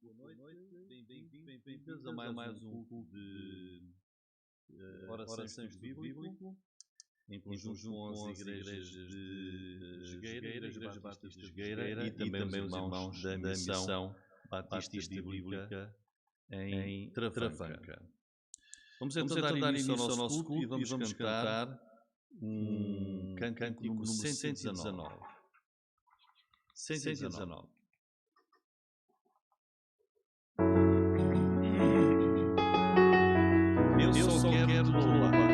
Boa noite, bem-vindos a mais um culto de orações bíblico, em conjunto com as igrejas de Jogueira, Igreja Batista de Jogueira e também os irmãos da Missão Batista Bíblica em Trafanca. Vamos então dar início ao nosso culto e vamos cantar um cântico número 119. 119. Eu só quero te louvar.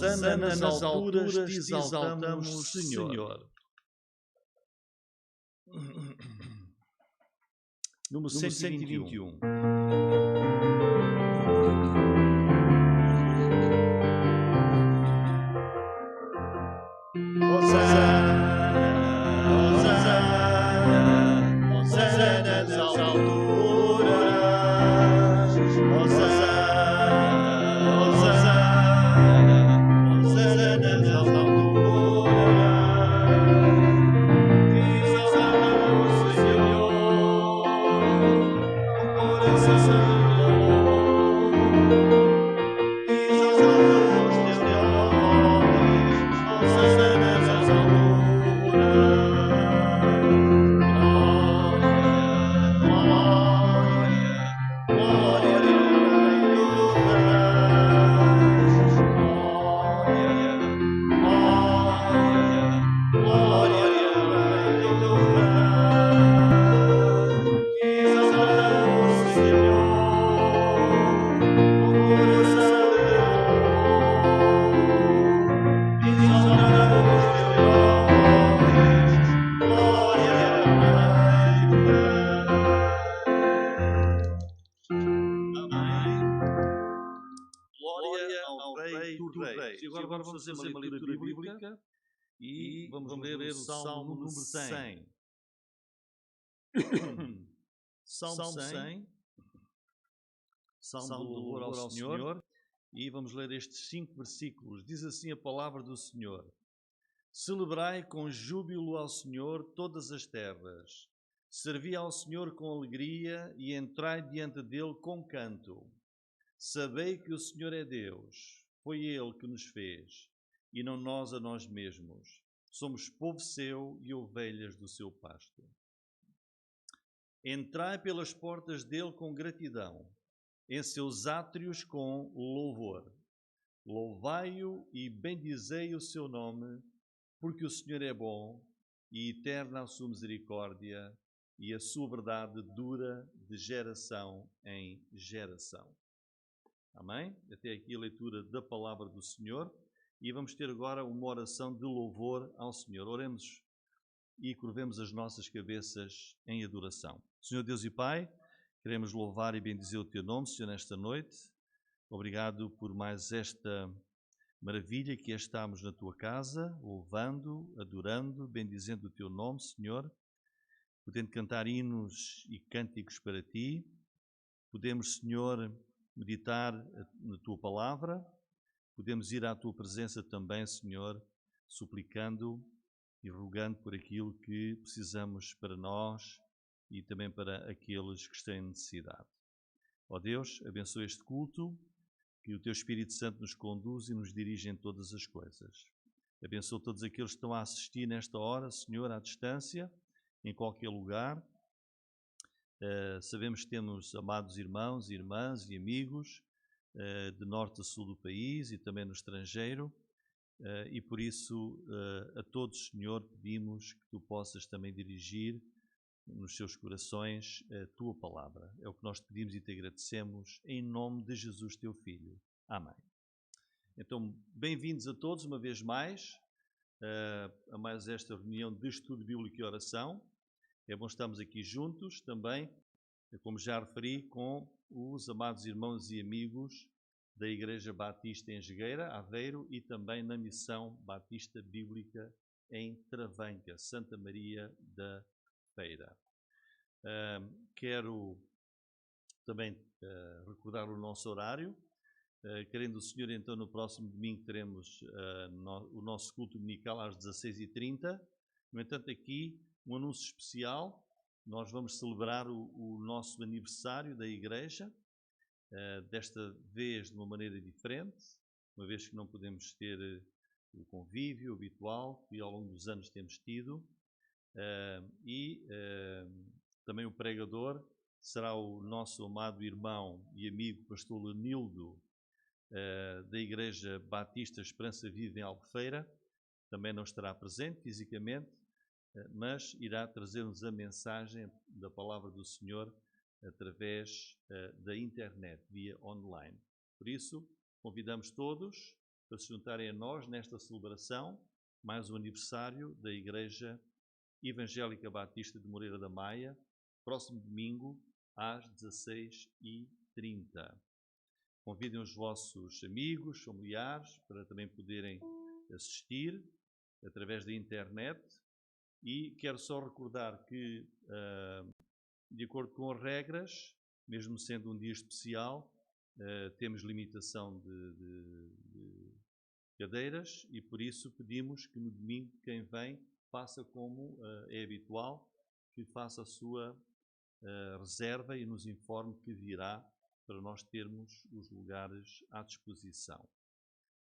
Hosana nas alturas te exaltamos, Senhor. Número 121. Hosana nas alturas, Agora vamos fazer uma leitura bíblica e vamos ler o Salmo número 100. Salmo 100, Salmo do louvor ao Senhor, e vamos ler estes 5 versículos. Diz assim a palavra do Senhor: Celebrai com júbilo ao Senhor todas as terras, Servi ao Senhor com alegria e entrai diante dele com canto. Sabei que o Senhor é Deus, foi Ele que nos fez, e não nós a nós mesmos. Somos povo seu e ovelhas do seu pasto. Entrai pelas portas dele com gratidão, em seus átrios com louvor. Louvai-o e bendizei o seu nome, porque o Senhor é bom e eterna a sua misericórdia, e a sua verdade dura de geração em geração. Amém? Até aqui a leitura da palavra do Senhor. E vamos ter agora uma oração de louvor ao Senhor. Oremos e curvemos as nossas cabeças em adoração. Senhor Deus e Pai, queremos louvar e bendizer o Teu nome, Senhor, nesta noite. Obrigado por mais esta maravilha que estamos na Tua casa, louvando, adorando, bendizendo o Teu nome, Senhor. Podendo cantar hinos e cânticos para Ti. Podemos, Senhor, meditar na Tua palavra. Podemos ir à Tua presença também, Senhor, suplicando e rogando por aquilo que precisamos para nós e também para aqueles que têm necessidade. Ó Deus, abençoa este culto, que o Teu Espírito Santo nos conduz e nos dirige em todas as coisas. Abençoa todos aqueles que estão a assistir nesta hora, Senhor, à distância, em qualquer lugar. Sabemos que temos amados irmãos, irmãs e amigos de norte a sul do país e também no estrangeiro, e por isso a todos, Senhor, pedimos que Tu possas também dirigir nos seus corações a Tua palavra. É o que nós te pedimos e te agradecemos em nome de Jesus, Teu Filho. Amém. Então, bem-vindos a todos uma vez mais a mais esta reunião de estudo bíblico e oração. É bom estarmos aqui juntos também, como já referi, com os amados irmãos e amigos da Igreja Batista em Jogueira, Aveiro, e também na Missão Batista Bíblica em Travanca, Santa Maria da Feira. Quero também recordar o nosso horário. Querendo o Senhor, então, no próximo domingo teremos o nosso culto dominical às 16h30. No entanto, aqui um anúncio especial. Nós vamos celebrar o nosso aniversário da Igreja, desta vez de uma maneira diferente, uma vez que não podemos ter o convívio habitual que ao longo dos anos temos tido. Também o pregador será o nosso amado irmão e amigo pastor Lenildo, da Igreja Batista Esperança Viva em Albufeira. Também não estará presente fisicamente, mas irá trazer-nos a mensagem da palavra do Senhor através da internet, via online. Por isso, convidamos todos para se juntarem a nós nesta celebração, mais um aniversário da Igreja Evangélica Batista de Moreira da Maia, próximo domingo às 16h30. Convidem os vossos amigos, familiares, para também poderem assistir através da internet. E quero só recordar que, de acordo com as regras, mesmo sendo um dia especial, temos limitação de cadeiras e por isso pedimos que no domingo quem vem faça como é habitual, que faça a sua reserva e nos informe que virá para nós termos os lugares à disposição.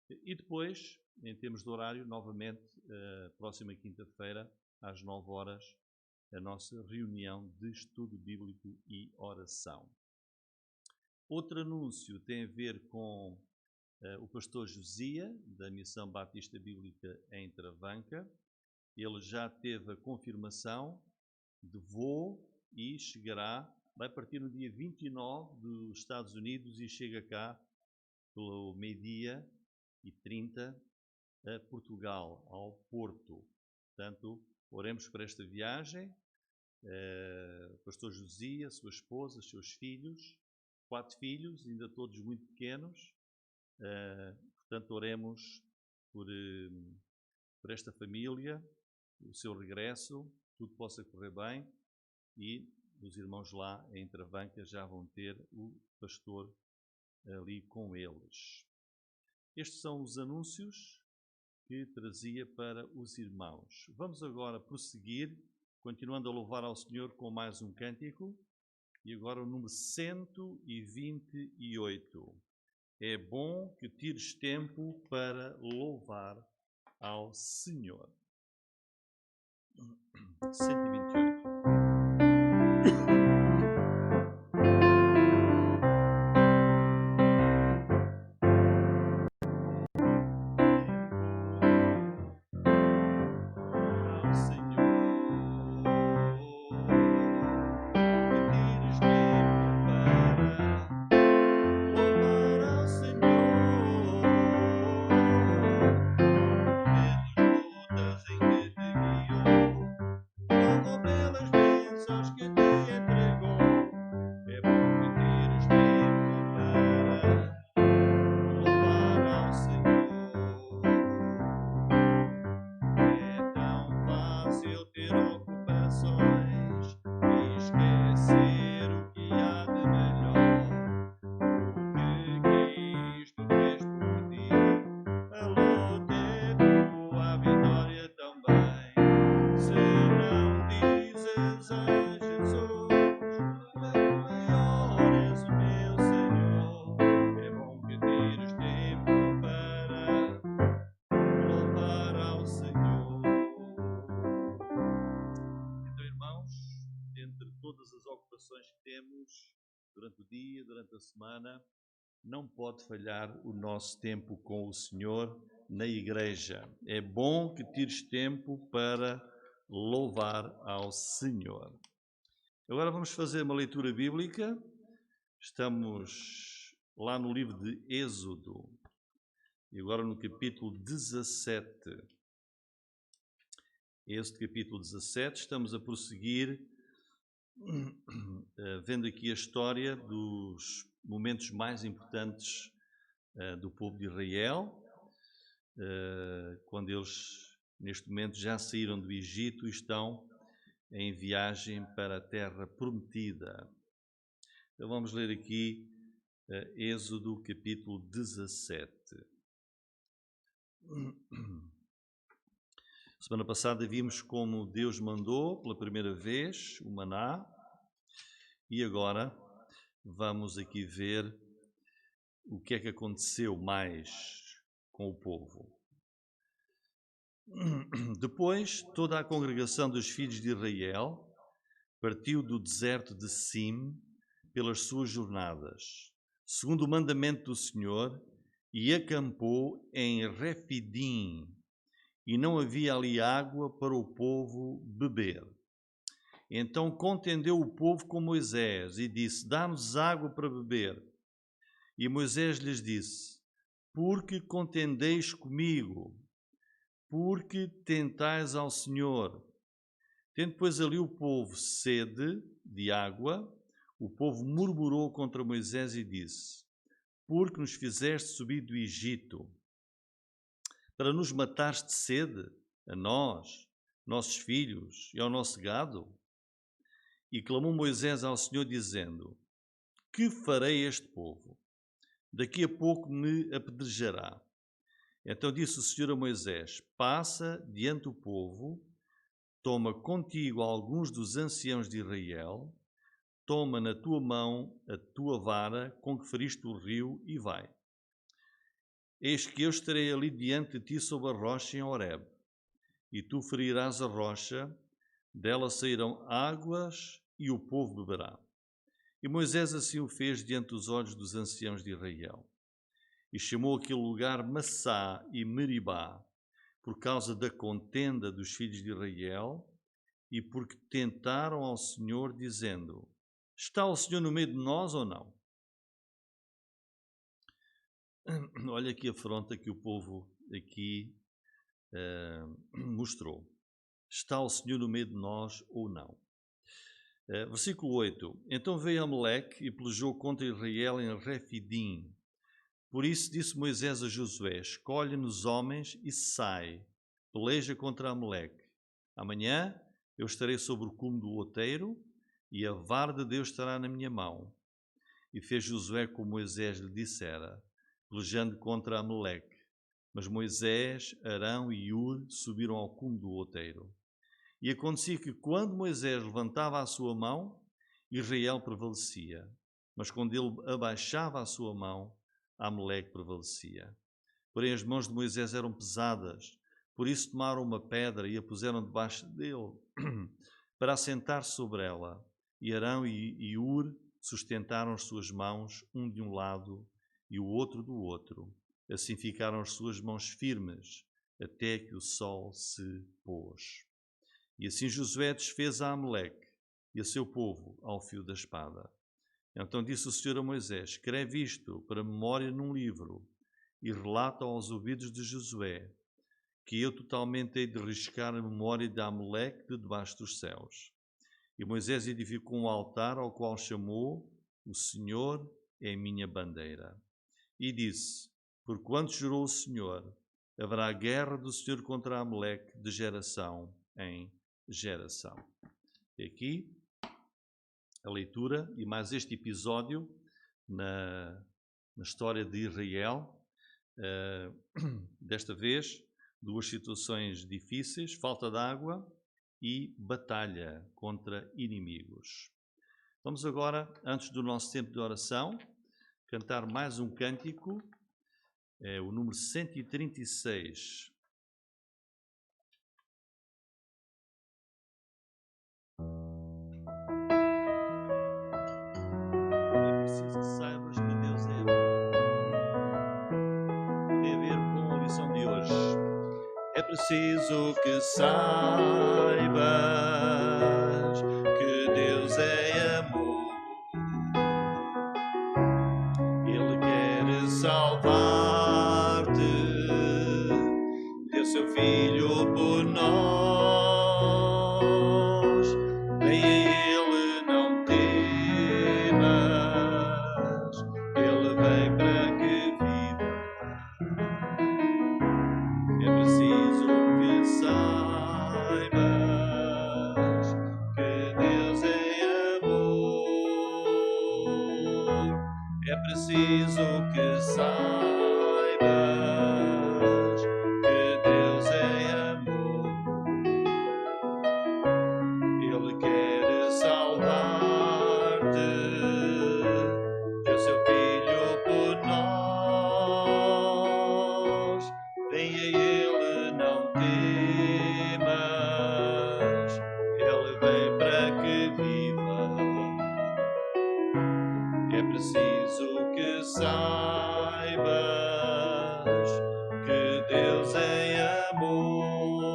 E depois, em termos de horário, novamente, próxima quinta-feira, às 9 horas, a nossa reunião de estudo bíblico e oração. Outro anúncio tem a ver com o pastor Josia, da Missão Batista Bíblica em Travanca. Ele já teve a confirmação de voo e vai partir no dia 29 dos Estados Unidos e chega cá pelo meio-dia e 30 a Portugal, ao Porto. Portanto, oremos por esta viagem. O pastor Josia, sua esposa, seus filhos, 4 filhos, ainda todos muito pequenos. Portanto, oremos por esta família, o seu regresso, tudo possa correr bem e os irmãos lá em Travanca já vão ter o pastor ali com eles. Estes são os anúncios que trazia para os irmãos. Vamos agora prosseguir continuando a louvar ao Senhor com mais um cântico, e agora o número 128. É bom que tires tempo para louvar ao Senhor. 128. Que temos durante o dia, durante a semana, não pode falhar o nosso tempo com o Senhor na igreja. É bom que tires tempo para louvar ao Senhor. Agora vamos fazer uma leitura bíblica. Estamos lá no livro de Êxodo e agora no capítulo 17. Êxodo capítulo 17, estamos a prosseguir vendo aqui a história dos momentos mais importantes do povo de Israel, quando eles, neste momento, já saíram do Egito e estão em viagem para a terra prometida. Então vamos ler aqui Êxodo capítulo 17. Semana passada vimos como Deus mandou pela primeira vez o maná e agora vamos aqui ver o que é que aconteceu mais com o povo. Depois, toda a congregação dos filhos de Israel partiu do deserto de Sim pelas suas jornadas, segundo o mandamento do Senhor, e acampou em Refidim, e não havia ali água para o povo beber. Então contendeu o povo com Moisés e disse: dá-nos água para beber. E Moisés lhes disse: porque contendeis comigo, porque tentais ao Senhor. Tendo, pois, ali o povo sede de água, o povo murmurou contra Moisés e disse: porque nos fizeste subir do Egito, para nos matares de sede, a nós, nossos filhos e ao nosso gado? E clamou Moisés ao Senhor, dizendo: que farei a este povo? Daqui a pouco me apedrejará. Então disse o Senhor a Moisés: passa diante do povo, toma contigo alguns dos anciãos de Israel, toma na tua mão a tua vara com que feriste o rio e vai. Eis que eu estarei ali diante de ti sob a rocha em Horebe, e tu ferirás a rocha, dela sairão águas e o povo beberá. E Moisés assim o fez diante dos olhos dos anciãos de Israel. E chamou aquele lugar Massá e Meribá, por causa da contenda dos filhos de Israel, e porque tentaram ao Senhor, dizendo: está o Senhor no meio de nós ou não? Olha aqui a afronta que o povo aqui mostrou. Está o Senhor no meio de nós ou não? Versículo 8. Então veio Amaleque e pelejou contra Israel em Refidim. Por isso disse Moisés a Josué: escolhe-nos homens e sai, peleja contra Amaleque. Amanhã eu estarei sobre o cume do outeiro e a vara de Deus estará na minha mão. E fez Josué como Moisés lhe dissera, pelejando contra Amaleque. Mas Moisés, Arão e Ur subiram ao cume do outeiro. E acontecia que quando Moisés levantava a sua mão, Israel prevalecia. Mas quando ele abaixava a sua mão, Amaleque prevalecia. Porém as mãos de Moisés eram pesadas, por isso tomaram uma pedra e a puseram debaixo dele, para assentar-se sobre ela. E Arão e Ur sustentaram as suas mãos, um de um lado e o outro do outro. Assim ficaram as suas mãos firmes, até que o sol se pôs. E assim Josué desfez a Amaleque e a seu povo ao fio da espada. Então disse o Senhor a Moisés: escreve isto para memória num livro e relata aos ouvidos de Josué, que eu totalmente hei de riscar a memória de Amaleque de debaixo dos céus. E Moisés edificou um altar ao qual chamou: o Senhor é a minha bandeira. E disse: porquanto jurou o Senhor, haverá guerra do Senhor contra Amaleque de geração em geração. E aqui a leitura e mais este episódio na história de Israel. Desta vez, duas situações difíceis: falta de água e batalha contra inimigos. Vamos agora, antes do nosso tempo de oração, cantar mais um cântico, o número 136. É preciso que saibas que Deus é bom. Tem a ver com a lição de hoje. É preciso que saibas que Deus é amor. Ele quer salvar-te, deu seu Filho por nós. Nem a Ele não temas, Ele vem para que viva. É preciso que saibas que Deus é amor. É preciso que saibas que Deus é amor. Ele quer salvar-te, deu seu Filho por nós. Vem a Ele, não temas, Ele vem para que viva. É preciso que saibas que Deus é amor.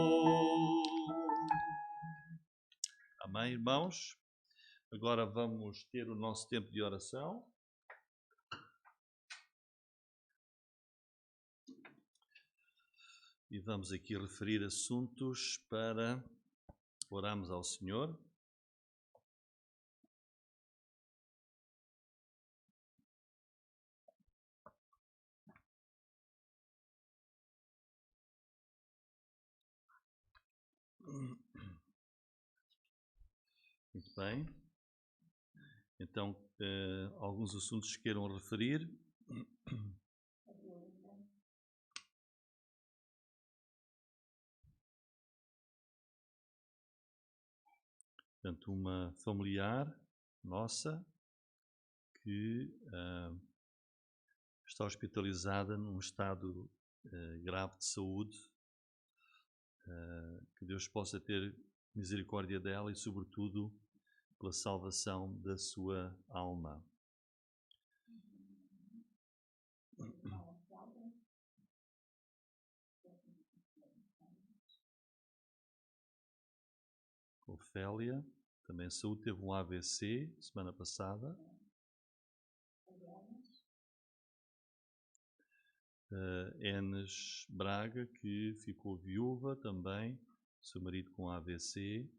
Amém, irmãos? Agora vamos ter o nosso tempo de oração. E vamos aqui referir assuntos para orarmos ao Senhor. Muito bem. Então, alguns assuntos que queiram referir. Portanto, uma familiar nossa que está hospitalizada num estado grave de saúde. Que Deus possa ter misericórdia dela e, sobretudo, pela salvação da sua alma. Ofélia, também saúde, teve um AVC semana passada. Enes Braga, que ficou viúva também, seu marido com AVC.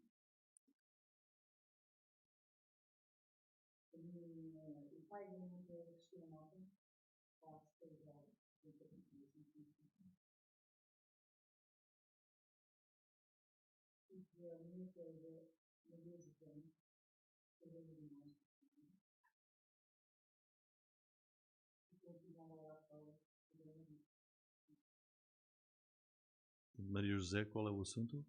O pai de uma Cristina Nova está hospitalizado. E a minha coisa, uma vez e tanto, cada vez mais. E continuam lá fora. Maria José, qual é o assunto?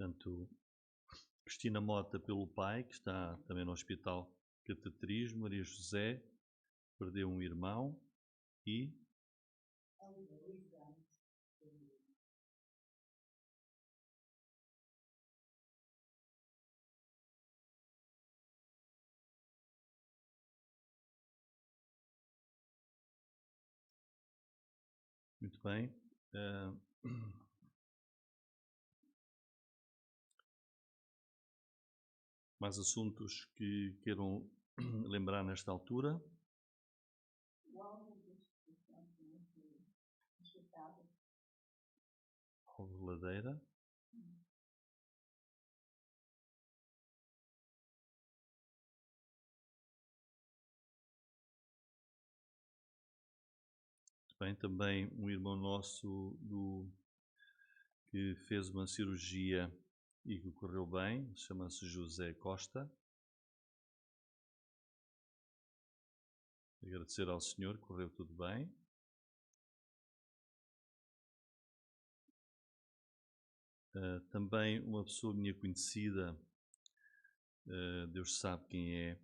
Portanto, Cristina Mota pelo pai, que está também no hospital Cateterismo. Maria José perdeu um irmão e muito bem. Mais assuntos que queiram lembrar nesta altura? Alvo Ladeira. Bem, também um irmão nosso que fez uma cirurgia e que correu bem, chama-se José Costa. Agradecer ao Senhor, correu tudo bem. Também uma pessoa minha conhecida, Deus sabe quem é,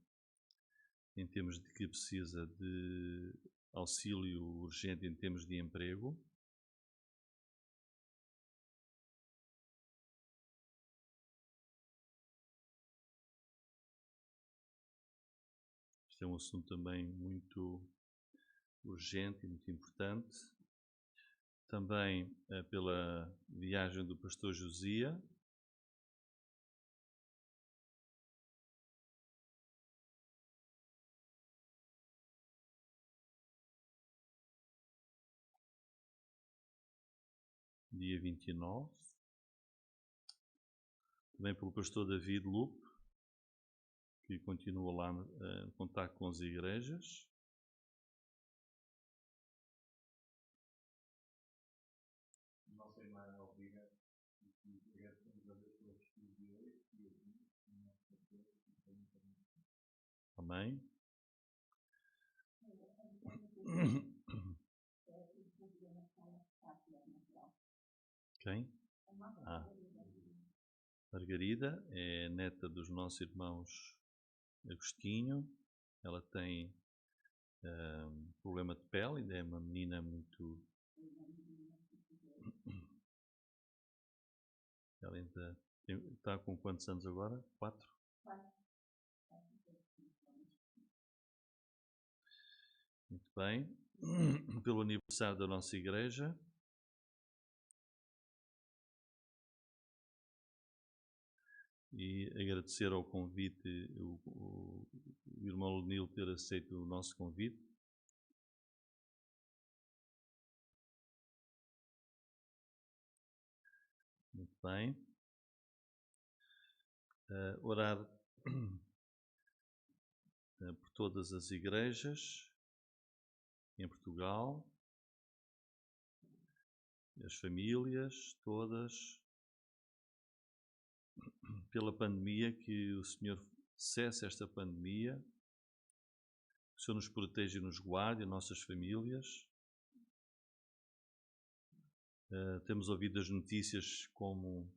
em termos de que precisa de auxílio urgente em termos de emprego. Este é um assunto também muito urgente e muito importante. Também pela viagem do pastor Josia. Dia 29. Também pelo pastor David Lupe, que continua lá em contato com as igrejas. Nossa irmã Elvira, agradecemos a Deus pelos estudos de hoje e amém. Quem? Margarida é neta dos nossos irmãos Agostinho. Ela tem problema de pele, ainda é uma menina muito... Ela ainda está com quantos anos agora? 4? Muito bem. Pelo aniversário da nossa igreja. E agradecer ao convite, o irmão Lenil ter aceito o nosso convite. Muito bem. Orar por todas as igrejas em Portugal, as famílias todas, pela pandemia, que o Senhor cesse esta pandemia, que o Senhor nos proteja e nos guarde, as nossas famílias. Temos ouvido as notícias como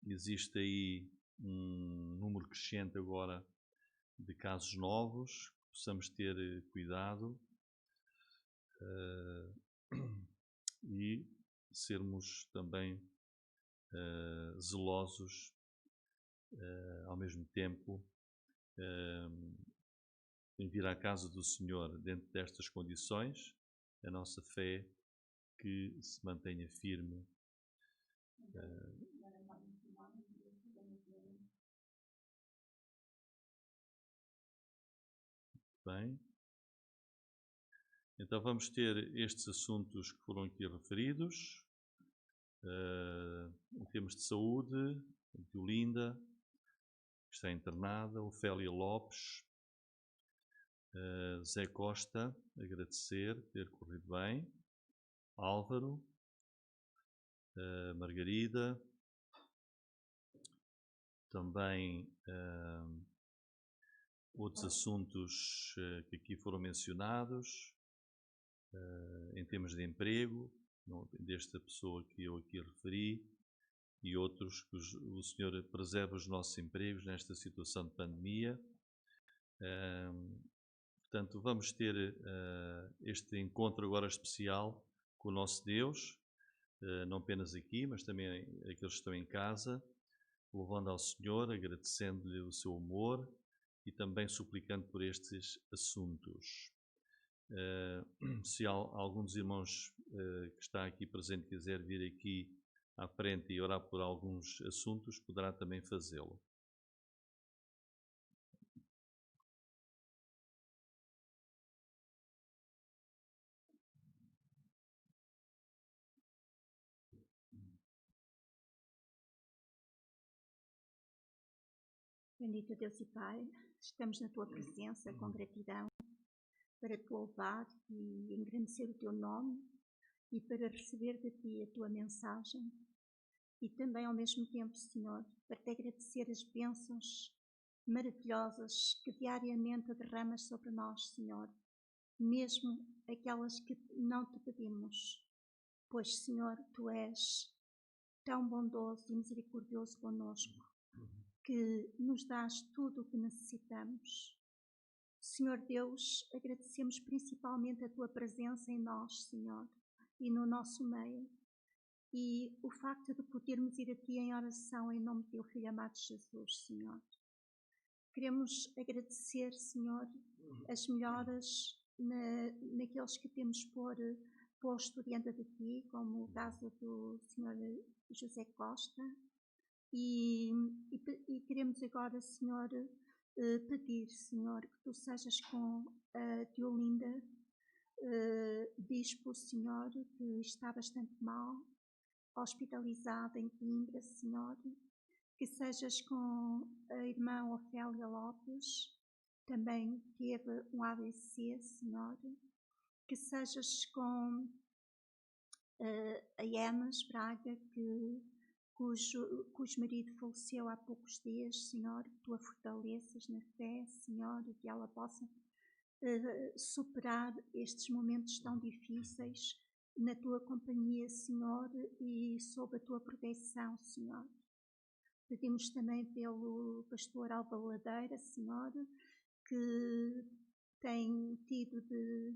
existe aí um número crescente agora de casos novos, que possamos ter cuidado e sermos também zelosos ao mesmo tempo em vir à casa do Senhor dentro destas condições, a nossa fé que se mantenha firme. Bem, então vamos ter estes assuntos que foram aqui referidos. Em termos de saúde, a Violinda, que está internada, Ofélia Lopes, Zé Costa, agradecer ter corrido bem, Álvaro, Margarida, também outros assuntos que aqui foram mencionados, em termos de emprego, desta pessoa que eu aqui referi, e outros, que o Senhor preserve os nossos empregos nesta situação de pandemia. Portanto, vamos ter este encontro agora especial com o nosso Deus, não apenas aqui, mas também aqueles que estão em casa, louvando ao Senhor, agradecendo-lhe o seu amor e também suplicando por estes assuntos. Se algum dos irmãos que está aqui presente quiser vir aqui à frente e orar por alguns assuntos, poderá também fazê-lo. Bendito Deus e Pai, estamos na Tua presença com gratidão para Te louvar e engrandecer o Teu nome e para receber de Ti a Tua mensagem e também ao mesmo tempo, Senhor, para Te agradecer as bênçãos maravilhosas que diariamente derramas sobre nós, Senhor, mesmo aquelas que não Te pedimos, pois, Senhor, Tu és tão bondoso e misericordioso conosco, que nos dás tudo o que necessitamos. Senhor Deus, agradecemos principalmente a Tua presença em nós, Senhor, e no nosso meio, e o facto de podermos ir a Ti em oração em nome do Teu Filho amado Jesus, Senhor. Queremos agradecer, Senhor, as melhoras naqueles que temos posto diante de Ti, como o caso do Senhor José Costa, e queremos agora, Senhor, pedir, Senhor, que Tu sejas com a Teolinda, bispo, Senhor, que está bastante mal, hospitalizada em Coimbra, Senhor, que sejas com a irmã Ofélia Lopes, também teve um AVC, Senhor, que sejas com a Emas Braga, cujo marido faleceu há poucos dias, Senhor, que Tu a fortaleças na fé, Senhor, e que ela possa superar estes momentos tão difíceis na Tua companhia, Senhor, e sob a Tua proteção, Senhor. Pedimos também pelo pastor Alba Ladeira, Senhor, que tem tido de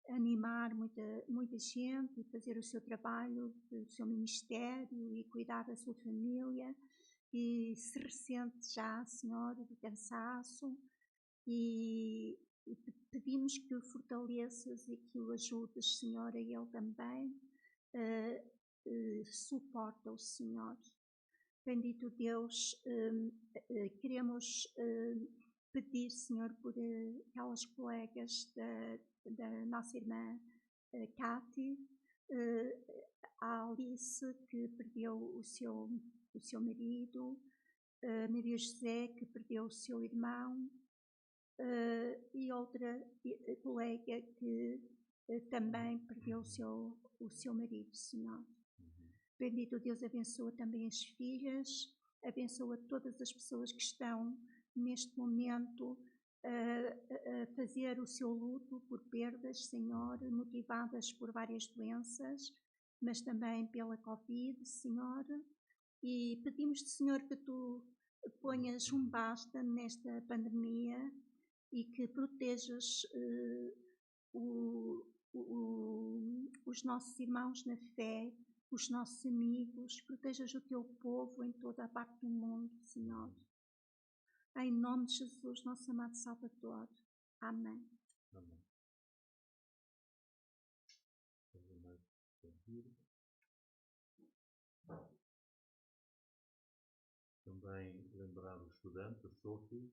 animar muita gente e fazer o seu trabalho, o seu ministério e cuidar da sua família, e se ressente já, Senhor, de cansaço, e pedimos que o fortaleças e que o ajudes, Senhor, a ele também, suporta-o, Senhor. Bendito Deus, queremos pedir, Senhor, por aquelas colegas da nossa irmã Cátia, a Alice, que perdeu o seu marido, a Maria José, que perdeu o seu irmão, e outra colega que também perdeu o seu marido, Senhor. Bendito Deus, abençoa também as filhas, abençoa todas as pessoas que estão neste momento a fazer o seu luto por perdas, Senhor, motivadas por várias doenças, mas também pela Covid, Senhor. E pedimos-te, Senhor, que Tu ponhas um basta nesta pandemia e que protejas os nossos irmãos na fé, os nossos amigos, protejas o Teu povo em toda a parte do mundo, Senhor. Em nome de Jesus, nosso amado Salvador. Amém. Amém. Também lembrar o estudante, a Sophie,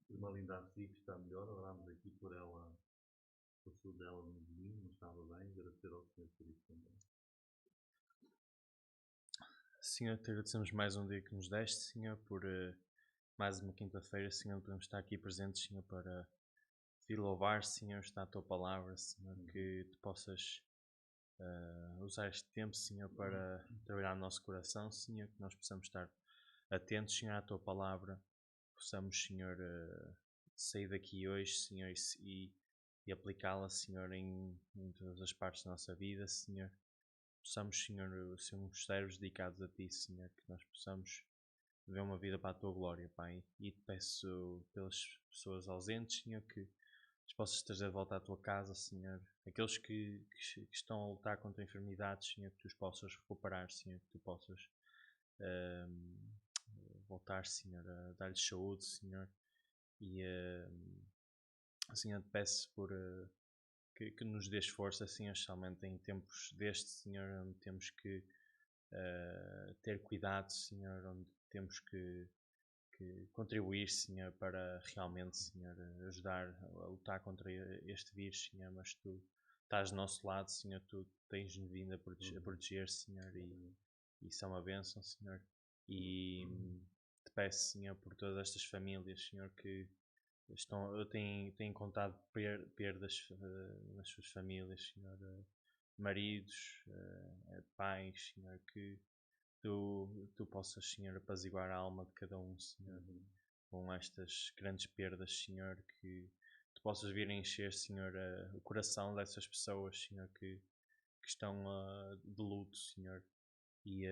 uma linda assim que está melhor, orámos aqui por ela, por saúde dela no domingo, não estava bem, agradecer ao Senhor por isso também. Senhor, te agradecemos mais um dia que nos deste, Senhor, por mais uma quinta-feira, Senhor, podemos estar aqui presentes, Senhor, para te louvar, Senhor, está a Tua palavra, Senhor, que Tu possas usar este tempo, Senhor, para trabalhar no nosso coração, Senhor, que nós possamos estar atentos, Senhor, à Tua palavra, possamos, Senhor, sair daqui hoje, Senhor, e aplicá-la, Senhor, em todas as partes da nossa vida, Senhor. possamos, Senhor, ser uns servos dedicados a Ti, Senhor, que nós possamos viver uma vida para a Tua glória, Pai. E te peço pelas pessoas ausentes, Senhor, que os possas trazer de volta à Tua casa, Senhor. Aqueles que estão a lutar contra enfermidades, Senhor, que Tu os possas recuperar, Senhor, que Tu possas voltar, Senhor, a dar-lhes saúde, Senhor. E Senhor, te peço que nos dês força, Senhor, especialmente em tempos destes, Senhor, onde temos que ter cuidado, Senhor, onde temos que contribuir, Senhor, para realmente, Senhor, ajudar a lutar contra este vírus, Senhor, mas Tu estás do nosso lado, Senhor, Tu tens-nos vindo a proteger, Senhor, e isso é uma bênção, Senhor. E te peço, Senhor, por todas estas famílias, Senhor, que têm contado perdas nas suas famílias, Senhor, maridos, pais, Senhor, que Tu possas, Senhor, apaziguar a alma de cada um, Senhor, com estas grandes perdas, Senhor, que Tu possas vir a encher, Senhor, o coração dessas pessoas, Senhor, que estão de luto, Senhor. E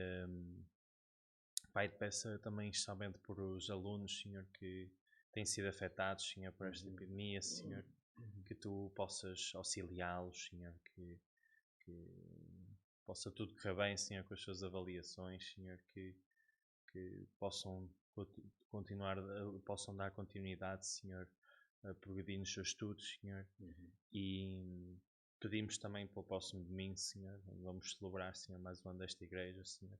Pai, te peço também especialmente por os alunos, Senhor, que têm sido afetados, Senhor, por esta epidemia, Senhor, que Tu possas auxiliá-los, Senhor, que possa tudo correr bem, Senhor, com as suas avaliações, Senhor, que possam continuar, possam dar continuidade, Senhor, a progredir nos seus estudos, Senhor. E pedimos também para o próximo domingo, Senhor, onde vamos celebrar, Senhor, mais um ano desta igreja, Senhor.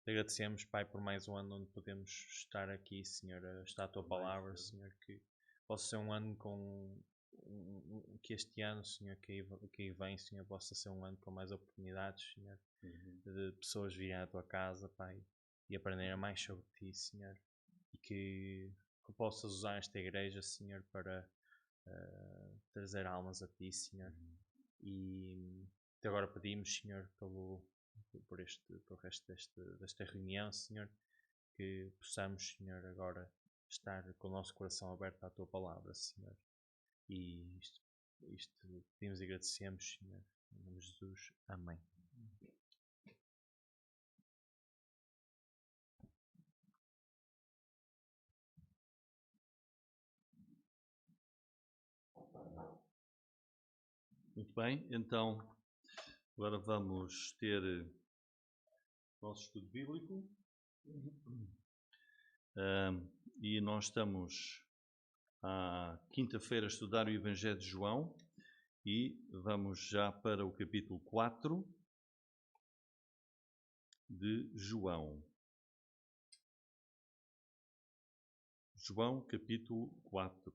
Te agradecemos, Pai, por mais um ano onde podemos estar aqui, Senhor, a estar a Tua palavra, Senhor, que possa ser um ano que este ano, Senhor, que aí vem, Senhor, possa ser um ano com mais oportunidades, Senhor, de pessoas virem à Tua casa, Pai, e aprenderem mais sobre Ti, Senhor, e que possas usar esta igreja, Senhor, para trazer almas a Ti, Senhor. E até agora pedimos, Senhor, pelo resto desta reunião, Senhor, que possamos, Senhor, agora estar com o nosso coração aberto à Tua palavra, Senhor. E isto pedimos e agradecemos, Senhor, em nome de Jesus. Amém. Muito bem, então agora vamos ter o nosso estudo bíblico. E nós estamos à quinta-feira a estudar o Evangelho de João e vamos já para o capítulo 4 de João. João, capítulo 4.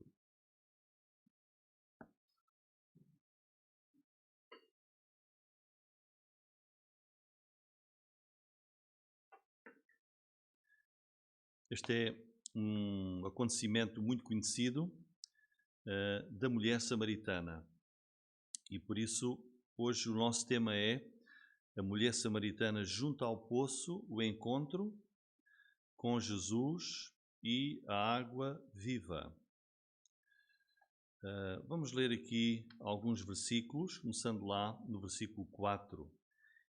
Este é um acontecimento muito conhecido da mulher samaritana. E por isso, hoje o nosso tema é a mulher samaritana junto ao poço, o encontro com Jesus e a água viva. Vamos ler aqui alguns versículos, começando lá no versículo 4.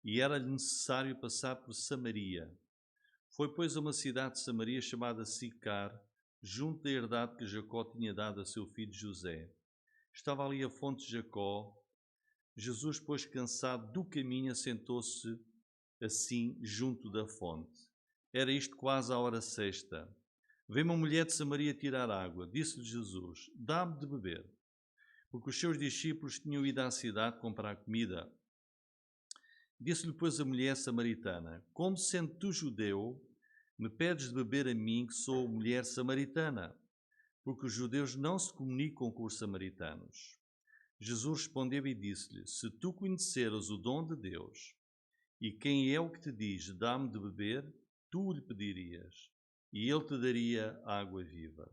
E era-lhe necessário passar por Samaria. Foi, pois, a uma cidade de Samaria chamada Sicar, junto da herdade que Jacó tinha dado a seu filho José. Estava ali a fonte de Jacó. Jesus, pois, cansado do caminho, assentou-se assim junto da fonte. Era isto quase à hora sexta. Veio uma mulher de Samaria tirar água. Disse-lhe Jesus: dá-me de beber. Porque os seus discípulos tinham ido à cidade comprar comida. Disse-lhe, pois, a mulher samaritana: como sendo tu judeu, me pedes de beber a mim, que sou mulher samaritana? Porque os judeus não se comunicam com os samaritanos. Jesus respondeu e disse-lhe: se tu conheceras o dom de Deus, e quem é o que te diz, dá-me de beber, tu lhe pedirias, e ele te daria água viva.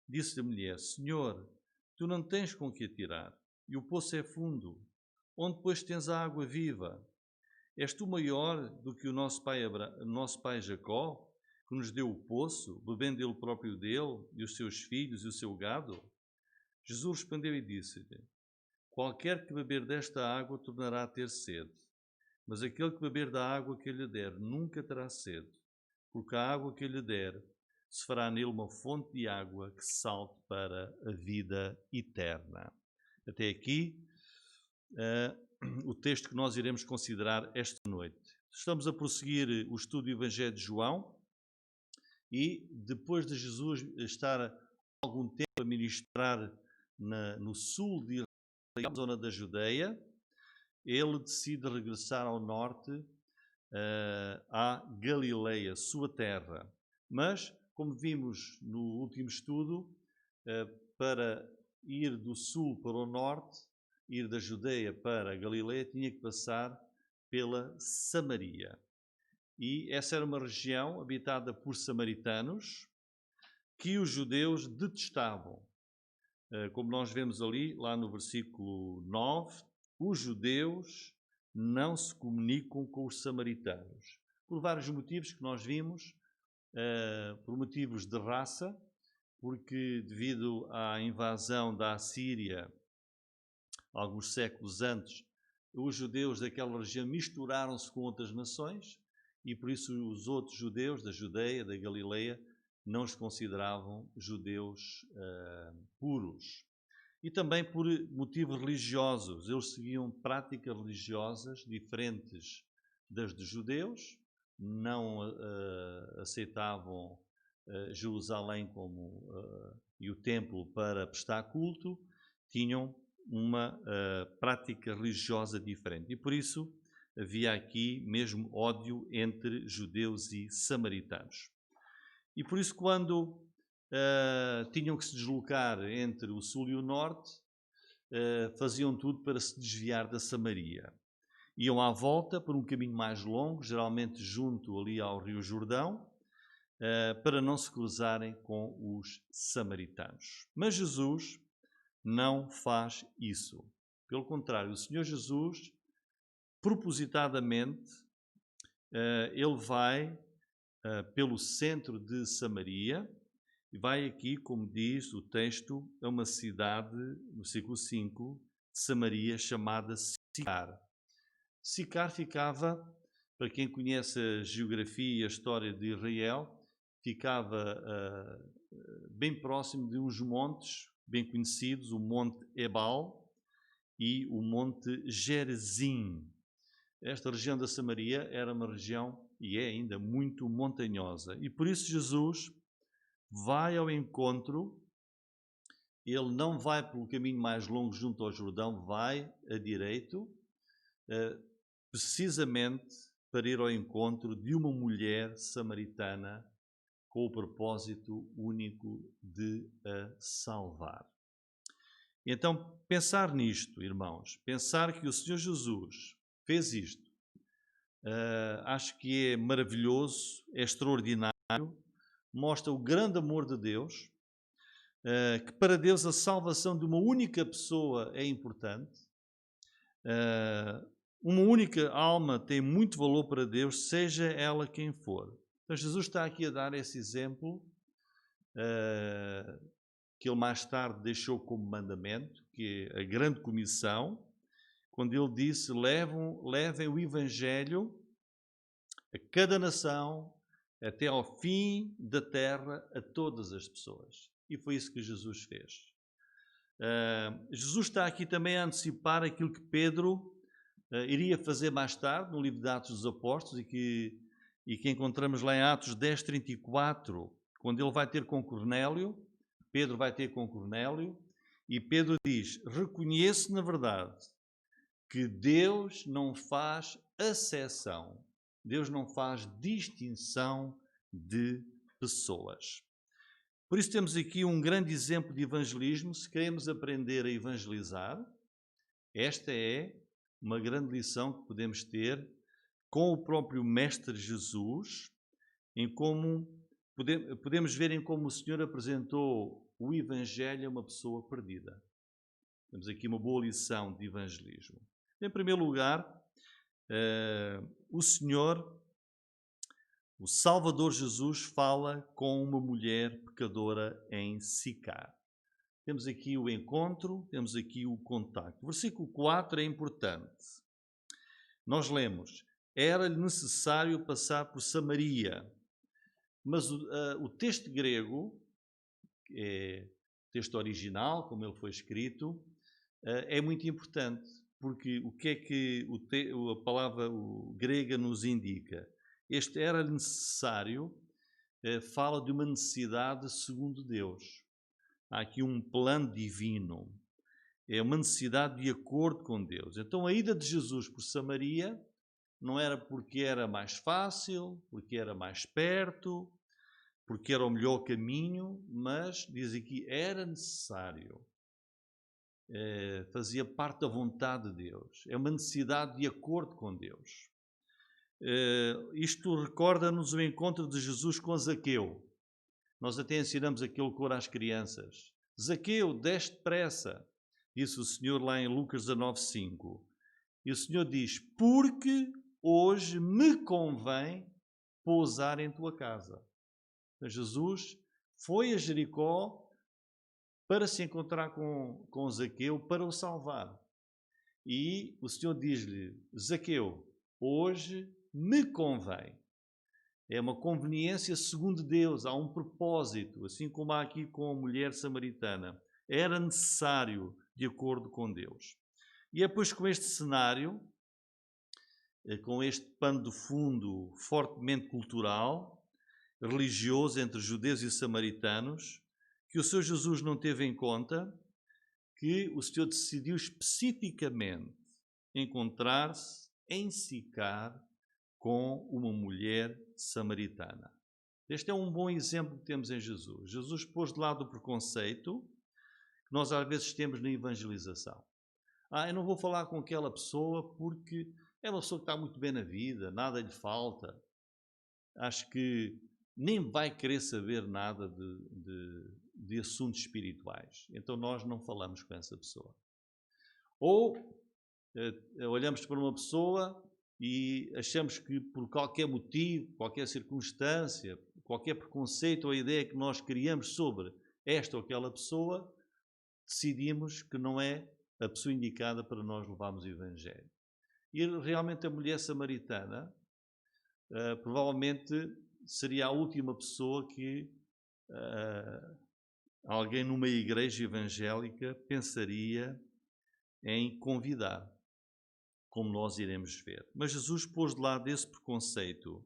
Disse-lhe a mulher: Senhor, tu não tens com que atirar, e o poço é fundo. Onde, pois, tens a água viva? És tu maior do que o nosso pai Jacó, que nos deu o poço, bebendo ele próprio dele, e os seus filhos e o seu gado? Jesus respondeu e disse-lhe: qualquer que beber desta água tornará a ter sede, mas aquele que beber da água que eu lhe der nunca terá sede, porque a água que eu lhe der se fará nele uma fonte de água que salte para a vida eterna. Até aqui o texto que nós iremos considerar esta noite. Estamos a prosseguir o estudo do Evangelho de João e depois de Jesus estar algum tempo a ministrar no sul de Israel, na zona da Judeia, ele decide regressar ao norte, à Galileia, sua terra. Mas, como vimos no último estudo, para ir do sul para o norte, ir da Judeia para a Galileia, tinha que passar pela Samaria. E essa era uma região habitada por samaritanos que os judeus detestavam. Como nós vemos ali, lá no versículo 9, os judeus não se comunicam com os samaritanos. Por vários motivos que nós vimos, por motivos de raça, porque devido à invasão da Assíria, alguns séculos antes, os judeus daquela região misturaram-se com outras nações e por isso os outros judeus da Judeia, da Galileia, não os consideravam judeus puros. E também por motivos religiosos. Eles seguiam práticas religiosas diferentes das dos judeus, não aceitavam Jerusalém e o templo para prestar culto, tinham uma prática religiosa diferente. E por isso havia aqui mesmo ódio entre judeus e samaritanos. E por isso quando tinham que se deslocar entre o sul e o norte, faziam tudo para se desviar da Samaria. Iam à volta por um caminho mais longo, geralmente junto ali ao Rio Jordão, para não se cruzarem com os samaritanos. Mas Jesus não faz isso. Pelo contrário, o Senhor Jesus, propositadamente, ele vai pelo centro de Samaria e vai aqui, como diz o texto, a uma cidade, no versículo 5, de Samaria, chamada Sicar. Sicar ficava, para quem conhece a geografia e a história de Israel, ficava bem próximo de uns montes bem conhecidos, o Monte Ebal e o Monte Gerizim. Esta região da Samaria era uma região, e é ainda, muito montanhosa. E por isso Jesus vai ao encontro, ele não vai pelo caminho mais longo junto ao Jordão, vai a direito, precisamente para ir ao encontro de uma mulher samaritana com o propósito único de a salvar. Então, pensar nisto, irmãos, pensar que o Senhor Jesus fez isto, acho que é maravilhoso, é extraordinário, mostra o grande amor de Deus, que para Deus a salvação de uma única pessoa é importante, uma única alma tem muito valor para Deus, seja ela quem for. Então Jesus está aqui a dar esse exemplo que ele mais tarde deixou como mandamento, que é a grande comissão, quando ele disse, levem o Evangelho a cada nação, até ao fim da terra, a todas as pessoas. E foi isso que Jesus fez. Jesus está aqui também a antecipar aquilo que Pedro iria fazer mais tarde, no livro de Atos dos Apóstolos, e que encontramos lá em Atos 10:34, quando ele vai ter com Cornélio, Pedro vai ter com Cornélio, e Pedro diz, reconheço na verdade que Deus não faz acessão, Deus não faz distinção de pessoas. Por isso temos aqui um grande exemplo de evangelismo. Se queremos aprender a evangelizar, esta é uma grande lição que podemos ter com o próprio Mestre Jesus, em como podemos ver em como o Senhor apresentou o Evangelho a uma pessoa perdida. Temos aqui uma boa lição de evangelismo. Em primeiro lugar, o Senhor, o Salvador Jesus, fala com uma mulher pecadora em Sicar. Temos aqui o encontro, temos aqui o contacto. O versículo 4 é importante. nós lemos, era-lhe necessário passar por Samaria. Mas o texto grego, que é o texto original, como ele foi escrito, é muito importante, porque o que é que a palavra grega nos indica? Este era-lhe necessário, fala de uma necessidade segundo Deus. Há aqui um plano divino. É uma necessidade de acordo com Deus. Então a ida de Jesus por Samaria não era porque era mais fácil, porque era mais perto, porque era o melhor caminho, mas, diz aqui, era necessário. Fazia parte da vontade de Deus. É uma necessidade de acordo com Deus. Isto recorda-nos o encontro de Jesus com Zaqueu. Nós até ensinamos aquele coro às crianças. Zaqueu, desce depressa, disse o Senhor lá em Lucas 19:5. E o Senhor diz, porque hoje me convém pousar em tua casa. Então, Jesus foi a Jericó para se encontrar com Zaqueu, para o salvar. E o Senhor diz-lhe, Zaqueu, hoje me convém. É uma conveniência segundo Deus, há um propósito, assim como há aqui com a mulher samaritana. Era necessário de acordo com Deus. E é depois com este cenário, com este pano de fundo fortemente cultural, religioso entre judeus e samaritanos, que o Senhor Jesus não teve em conta, que o Senhor decidiu especificamente encontrar-se em Sicar com uma mulher samaritana. Este é um bom exemplo que temos em Jesus. Jesus pôs de lado o preconceito que nós às vezes temos na evangelização. Eu não vou falar com aquela pessoa porque é uma pessoa que está muito bem na vida, nada lhe falta. Acho que nem vai querer saber nada de assuntos espirituais. Então nós não falamos com essa pessoa. Ou olhamos para uma pessoa e achamos que por qualquer motivo, qualquer circunstância, qualquer preconceito ou ideia que nós criamos sobre esta ou aquela pessoa, decidimos que não é a pessoa indicada para nós levarmos o Evangelho. E realmente a mulher samaritana provavelmente seria a última pessoa que alguém numa igreja evangélica pensaria em convidar, como nós iremos ver. Mas Jesus pôs de lado esse preconceito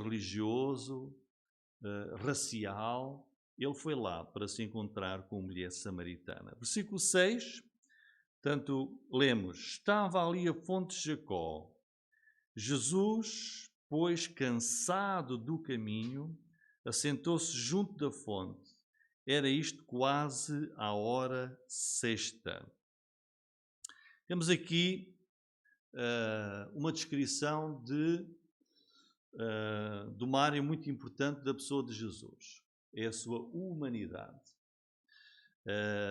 religioso, racial. Ele foi lá para se encontrar com a mulher samaritana. Versículo 6, portanto, lemos, estava ali a fonte de Jacó. Jesus, pois, cansado do caminho, assentou-se junto da fonte. Era isto quase à hora sexta. Temos aqui uma descrição de uma área muito importante da pessoa de Jesus. É a sua humanidade.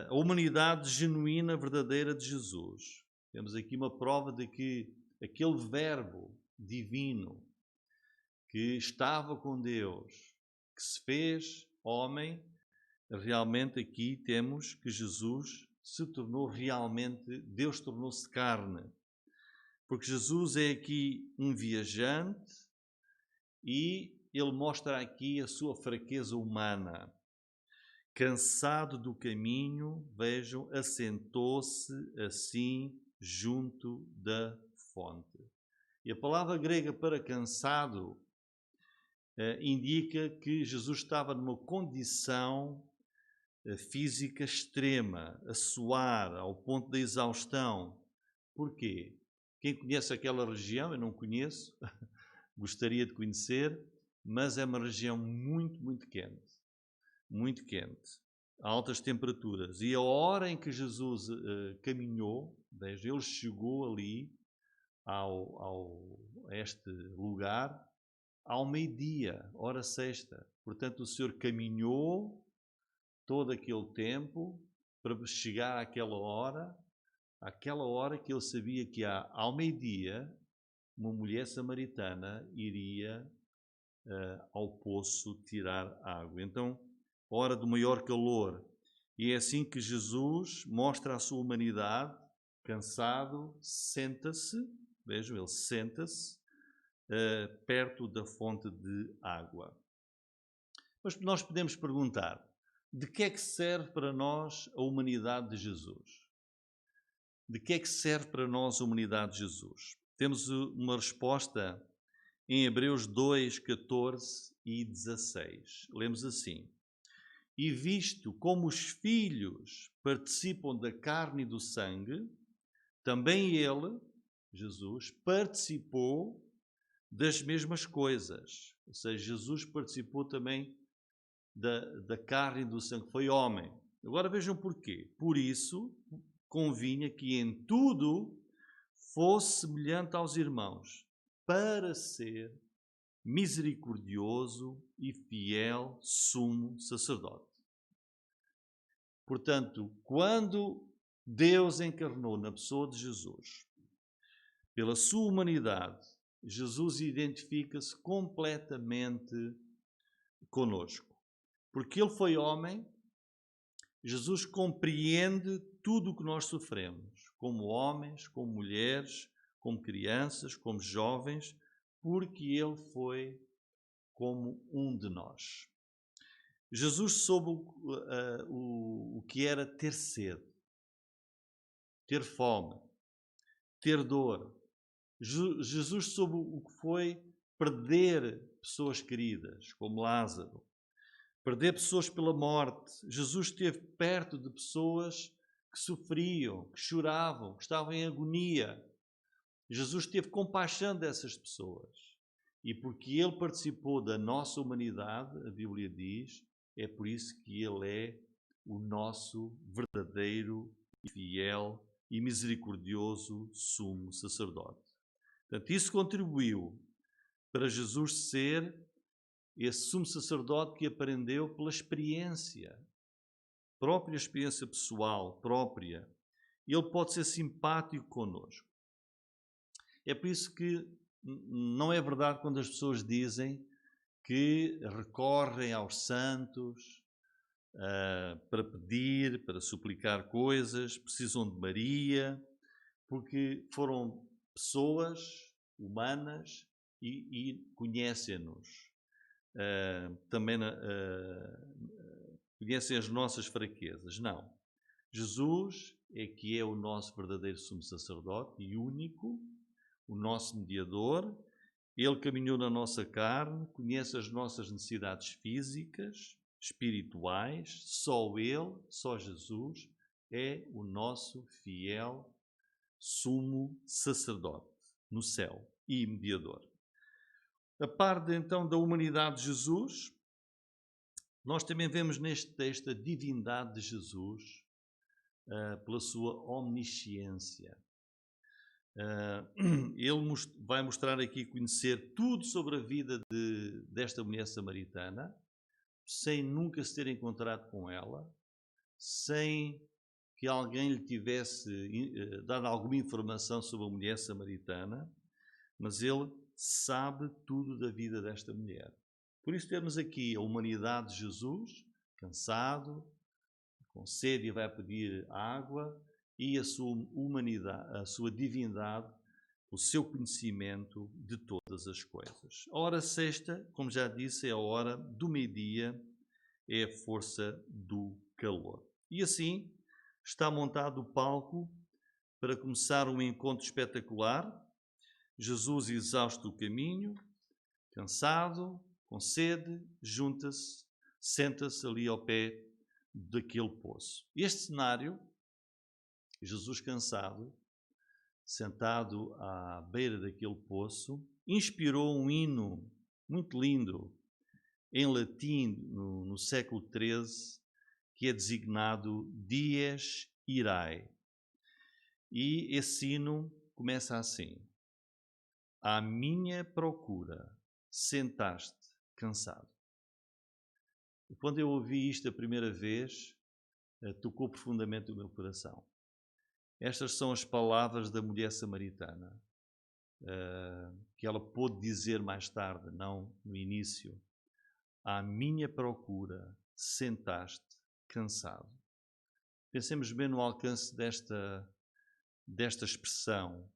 A humanidade genuína, verdadeira de Jesus. Temos aqui uma prova de que aquele verbo divino que estava com Deus, que se fez homem, realmente aqui temos que Jesus se tornou realmente, Deus tornou-se carne. Porque Jesus é aqui um viajante e ele mostra aqui a sua fraqueza humana. Cansado do caminho, vejam, assentou-se assim junto da fonte. E a palavra grega para cansado indica que Jesus estava numa condição física extrema, a suar, ao ponto da exaustão. Porquê? Quem conhece aquela região, eu não conheço, gostaria de conhecer, mas é uma região muito, muito quente. Muito quente, a altas temperaturas. E a hora em que Jesus caminhou, veja, ele chegou ali a este lugar ao meio-dia, hora sexta. Portanto, o Senhor caminhou todo aquele tempo para chegar àquela hora que ele sabia que ao meio-dia uma mulher samaritana iria ao poço tirar água. Então, hora do maior calor. E é assim que Jesus mostra a sua humanidade, cansado, senta-se Vejam, ele senta-se perto da fonte de água. Mas nós podemos perguntar, de que é que serve para nós a humanidade de Jesus? De que é que serve para nós a humanidade de Jesus? Temos uma resposta em Hebreus 2, 14 e 16. Lemos assim: E visto como os filhos participam da carne e do sangue, também ele, Jesus, participou das mesmas coisas. Ou seja, Jesus participou também da carne e do sangue, foi homem. Agora vejam porquê. Por isso, convinha que em tudo fosse semelhante aos irmãos, para ser misericordioso e fiel sumo sacerdote. Portanto, quando Deus encarnou na pessoa de Jesus, pela sua humanidade, Jesus identifica-se completamente conosco. Porque ele foi homem, Jesus compreende tudo o que nós sofremos, como homens, como mulheres, como crianças, como jovens, porque ele foi como um de nós. Jesus soube o que era ter sede, ter fome, ter dor. Jesus soube o que foi perder pessoas queridas, como Lázaro, perder pessoas pela morte. Jesus esteve perto de pessoas que sofriam, que choravam, que estavam em agonia. Jesus teve compaixão dessas pessoas. E porque ele participou da nossa humanidade, a Bíblia diz, é por isso que ele é o nosso verdadeiro, fiel e misericordioso sumo sacerdote. Portanto, isso contribuiu para Jesus ser esse sumo sacerdote que aprendeu pela experiência, própria experiência pessoal, própria. Ele pode ser simpático connosco. É por isso que não é verdade quando as pessoas dizem que recorrem aos santos para pedir, para suplicar coisas, precisam de Maria, porque foram pessoas humanas e conhecem-nos. Também conhecem as nossas fraquezas. Não. Jesus é que é o nosso verdadeiro sumo sacerdote e único, o nosso mediador. Ele caminhou na nossa carne, conhece as nossas necessidades físicas, espirituais. Só Ele, só Jesus, é o nosso fiel sumo sacerdote no céu e mediador. A par então da humanidade de Jesus, nós também vemos neste texto a divindade de Jesus pela sua omnisciência. Ele vai mostrar aqui, conhecer tudo sobre a vida desta mulher samaritana, sem nunca se ter encontrado com ela, sem que alguém lhe tivesse dado alguma informação sobre a mulher samaritana, mas ele sabe tudo da vida desta mulher. Por isso temos aqui a humanidade de Jesus, cansado, com sede e vai pedir água, e a sua humanidade, a sua divindade, o seu conhecimento de todas as coisas. A hora sexta, como já disse, é a hora do meio-dia, é a força do calor. E assim está montado o palco para começar um encontro espetacular. Jesus, exausto do caminho, cansado, com sede, junta-se, senta-se ali ao pé daquele poço. Este cenário, Jesus cansado, sentado à beira daquele poço, inspirou um hino muito lindo, em latim, no século XIII, que é designado Dies Irae. E esse hino começa assim: À minha procura sentaste cansado. E quando eu ouvi isto a primeira vez, tocou profundamente o meu coração. Estas são as palavras da mulher samaritana, que ela pôde dizer mais tarde, não no início. À minha procura sentaste cansado. Pensemos bem no alcance desta expressão.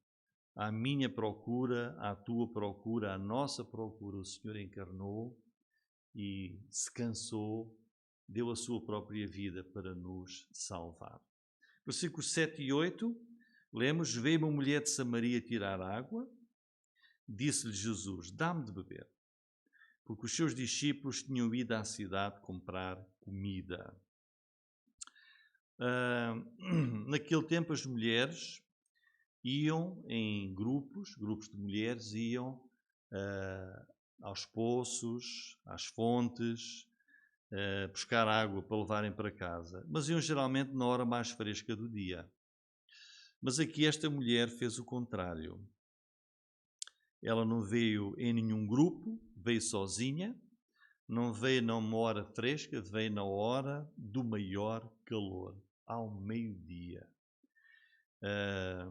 à minha procura, à tua procura, à nossa procura, o Senhor encarnou e se cansou, deu a sua própria vida para nos salvar. Versículos 7 e 8, lemos: veio uma mulher de Samaria tirar água, disse-lhe Jesus: dá-me de beber, porque os seus discípulos tinham ido à cidade comprar comida. Naquele tempo as mulheres iam em grupos de mulheres iam aos poços, às fontes, buscar água para levarem para casa, mas iam geralmente na hora mais fresca do dia. Mas aqui esta mulher fez o contrário. Ela não veio em nenhum grupo, veio sozinha, não veio numa hora fresca, veio na hora do maior calor, ao meio-dia.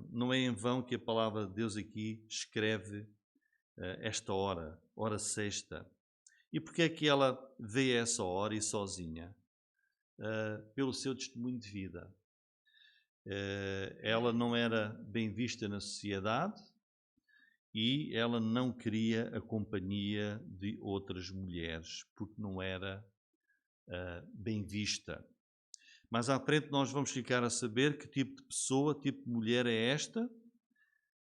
Não é em vão que a palavra de Deus aqui escreve esta hora, hora sexta. E porquê é que ela veio a essa hora e sozinha? Pelo seu testemunho de vida. Ela não era bem vista na sociedade e ela não queria a companhia de outras mulheres, porque não era bem vista. Mas à frente nós vamos ficar a saber que tipo de pessoa, tipo de mulher é esta,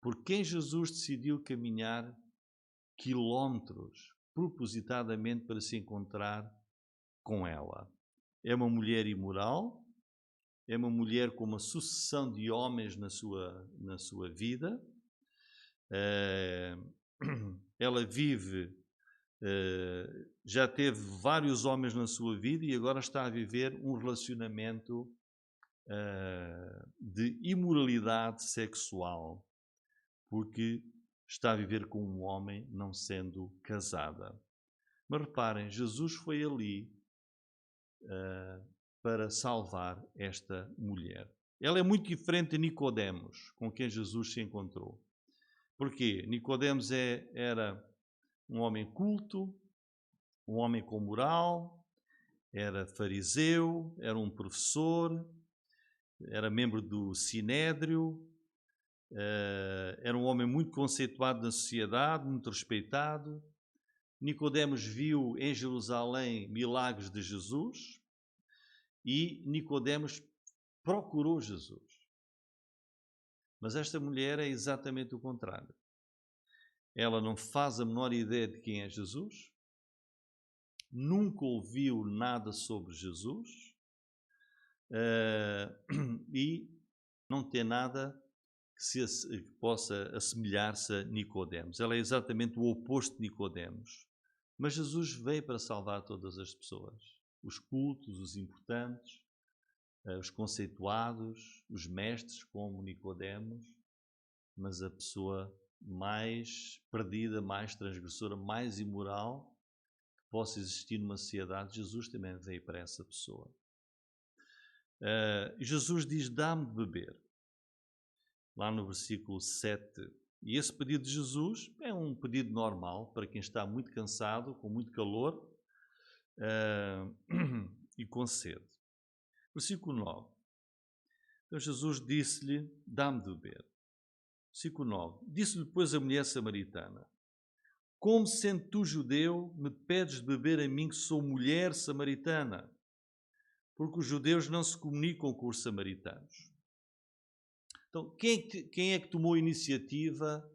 por quem Jesus decidiu caminhar quilómetros propositadamente para se encontrar com ela. É uma mulher imoral, é uma mulher com uma sucessão de homens na sua vida. Ela vive, já teve vários homens na sua vida e agora está a viver um relacionamento de imoralidade sexual, porque está a viver com um homem não sendo casada. Mas reparem, Jesus foi ali para salvar esta mulher. Ela é muito diferente de Nicodemos, com quem Jesus se encontrou. Porquê? Nicodemos era um homem culto, um homem com moral, era fariseu, era um professor, era membro do Sinédrio, era um homem muito conceituado na sociedade, muito respeitado. Nicodemos viu em Jerusalém milagres de Jesus e Nicodemos procurou Jesus. Mas esta mulher é exatamente o contrário. Ela não faz a menor ideia de quem é Jesus, nunca ouviu nada sobre Jesus e não tem nada que possa assemelhar-se a Nicodemos. Ela é exatamente o oposto de Nicodemos. Mas Jesus veio para salvar todas as pessoas. Os cultos, os importantes, os conceituados, os mestres como Nicodemos, mas a pessoa mais perdida, mais transgressora, mais imoral que possa existir numa sociedade, Jesus também veio para essa pessoa. Jesus diz: dá-me de beber. Lá no versículo 7. E esse pedido de Jesus é um pedido normal para quem está muito cansado, com muito calor e com sede. Versículo 9. Então Jesus disse-lhe: dá-me de beber. Versículo 9. Disse-lhe, pois, a mulher samaritana: como sendo tu judeu, me pedes de beber a mim, que sou mulher samaritana? Porque os judeus não se comunicam com os samaritanos. Então, quem é que tomou a iniciativa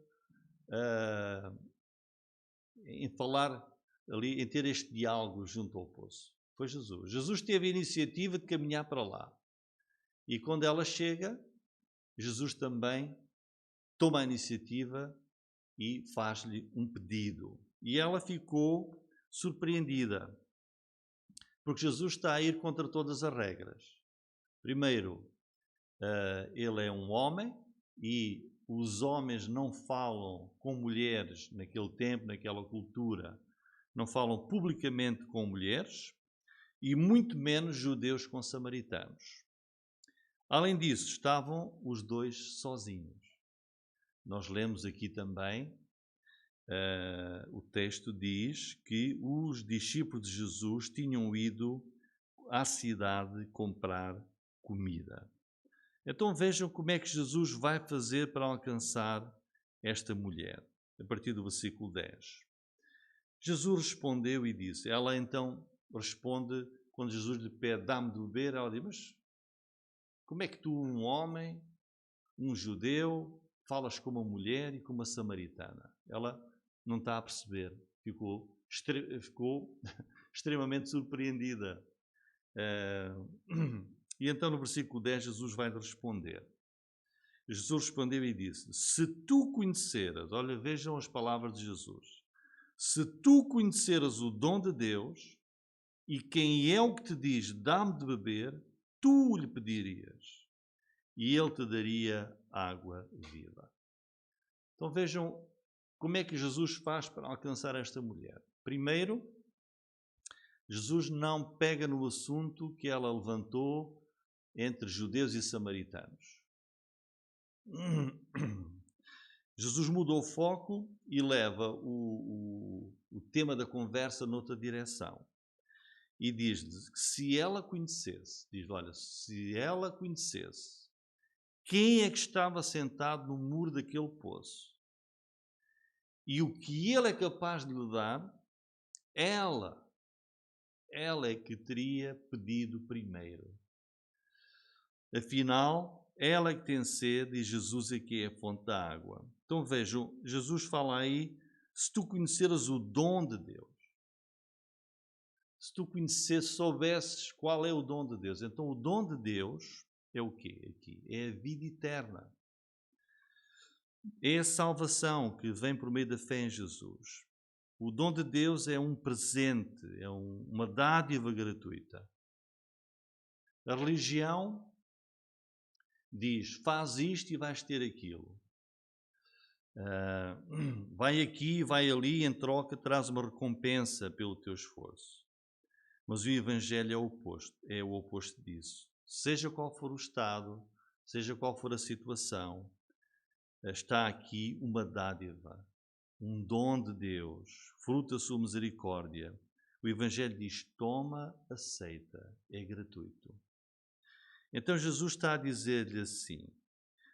em falar ali, em ter este diálogo junto ao poço? Foi Jesus. Jesus teve a iniciativa de caminhar para lá. E quando ela chega, Jesus também toma a iniciativa e faz-lhe um pedido. E ela ficou surpreendida, porque Jesus está a ir contra todas as regras. Primeiro, ele é um homem e os homens não falam com mulheres naquele tempo, naquela cultura, não falam publicamente com mulheres e muito menos judeus com samaritanos. Além disso, estavam os dois sozinhos. Nós lemos aqui também, o texto diz que os discípulos de Jesus tinham ido à cidade comprar comida. Então vejam como é que Jesus vai fazer para alcançar esta mulher? A partir do versículo 10. Jesus respondeu e disse, ela então responde, quando Jesus lhe pede, dá-me de beber, ela diz, mas como é que tu, um homem, um judeu, falas com uma mulher e com uma samaritana? Ela não está a perceber, ficou extremamente surpreendida. E então no versículo 10 Jesus vai-lhe responder. Jesus respondeu e disse, se tu conheceras, olha, vejam as palavras de Jesus, se tu conheceras o dom de Deus e quem é o que te diz, dá-me de beber, tu lhe pedirias e ele te daria água viva. Então vejam como é que Jesus faz para alcançar esta mulher. Primeiro, Jesus não pega no assunto que ela levantou entre judeus e samaritanos. Jesus muda o foco e leva o tema da conversa noutra direção. E diz-lhe que se ela conhecesse, olha, se ela conhecesse quem é que estava sentado no muro daquele poço e o que ele é capaz de lhe dar, ela é que teria pedido primeiro. Afinal, ela é que tem sede e Jesus é que é a fonte da água. Então vejam, Jesus fala aí, se tu conheceras o dom de Deus, se tu conhecesses, soubesses qual é o dom de Deus, então o dom de Deus é o quê aqui? É a vida eterna. É a salvação que vem por meio da fé em Jesus. O dom de Deus é um presente, é uma dádiva gratuita. A religião diz, faz isto e vais ter aquilo. Vai aqui, vai ali, em troca traz uma recompensa pelo teu esforço. Mas o Evangelho é o oposto disso. Seja qual for o estado, seja qual for a situação, está aqui uma dádiva, um dom de Deus, fruto da sua misericórdia. O Evangelho diz, toma, aceita, é gratuito. Então Jesus está a dizer-lhe assim,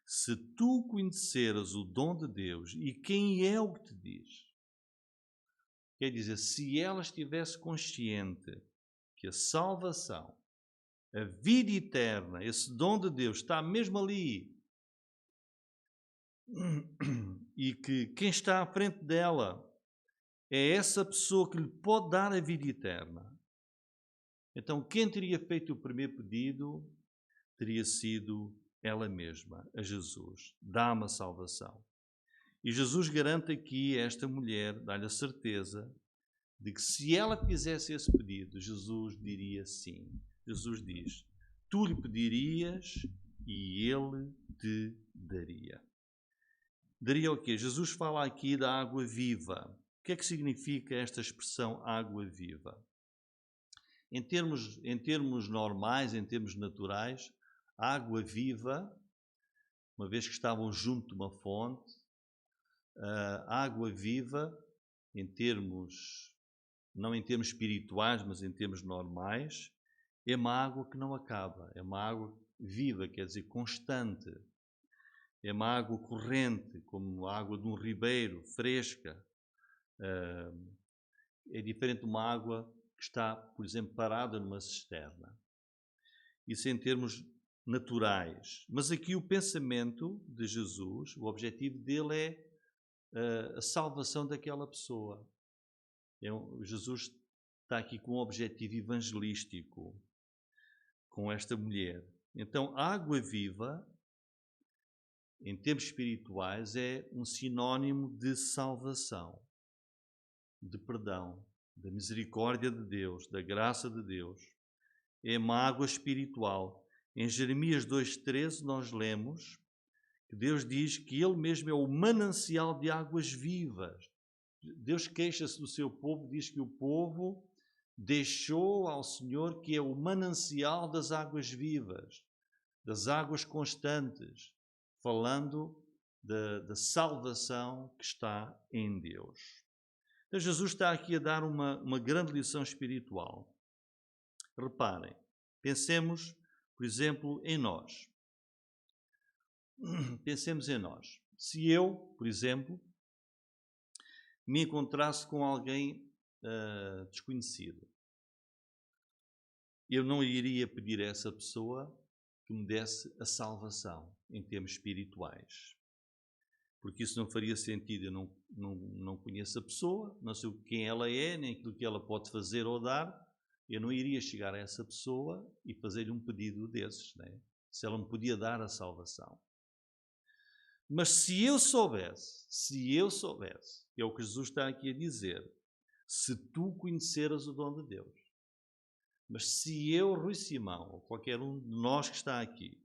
se tu conheceras o dom de Deus e quem é o que te diz, quer dizer, se ela estivesse consciente que a salvação, a vida eterna, esse dom de Deus está mesmo ali e que quem está à frente dela é essa pessoa que lhe pode dar a vida eterna, então quem teria feito o primeiro pedido teria sido ela mesma, a Jesus. Dá-me a salvação. E Jesus garante aqui a esta mulher, dá-lhe a certeza de que se ela fizesse esse pedido, Jesus diria sim. Jesus diz, tu lhe pedirias e ele te daria. Daria o quê? Jesus fala aqui da água viva. O que é que significa esta expressão água viva? Em termos normais, em termos naturais, a água viva, uma vez que estavam junto de uma fonte, a água viva, não em termos espirituais, mas em termos normais, é uma água que não acaba, é uma água viva, quer dizer, constante. É uma água corrente, como a água de um ribeiro, fresca. É diferente de uma água que está, por exemplo, parada numa cisterna. Isso em termos naturais. Mas aqui o pensamento de Jesus, o objetivo dele é a salvação daquela pessoa. Jesus está aqui com um objetivo evangelístico com esta mulher. Então, a água viva, em termos espirituais, é um sinónimo de salvação, de perdão, da misericórdia de Deus, da graça de Deus. É uma água espiritual. Em Jeremias 2,13 nós lemos que Deus diz que Ele mesmo é o manancial de águas vivas. Deus queixa-se do seu povo, diz que o povo deixou ao Senhor que é o manancial das águas vivas, das águas constantes, falando da salvação que está em Deus. Então Jesus está aqui a dar uma grande lição espiritual. Reparem, pensemos, por exemplo, em nós. Pensemos em nós. Se eu, por exemplo, me encontrasse com alguém desconhecido, eu não iria pedir a essa pessoa que me desse a salvação em termos espirituais. Porque isso não faria sentido. Eu não conheço a pessoa, não sei quem ela é, nem aquilo que ela pode fazer ou dar. Eu não iria chegar a essa pessoa e fazer-lhe um pedido desses, né? Se ela me podia dar a salvação. Mas se eu soubesse, é o que Jesus está aqui a dizer, se tu conheceras o dom de Deus. Mas se eu, Rui Simão, ou qualquer um de nós que está aqui,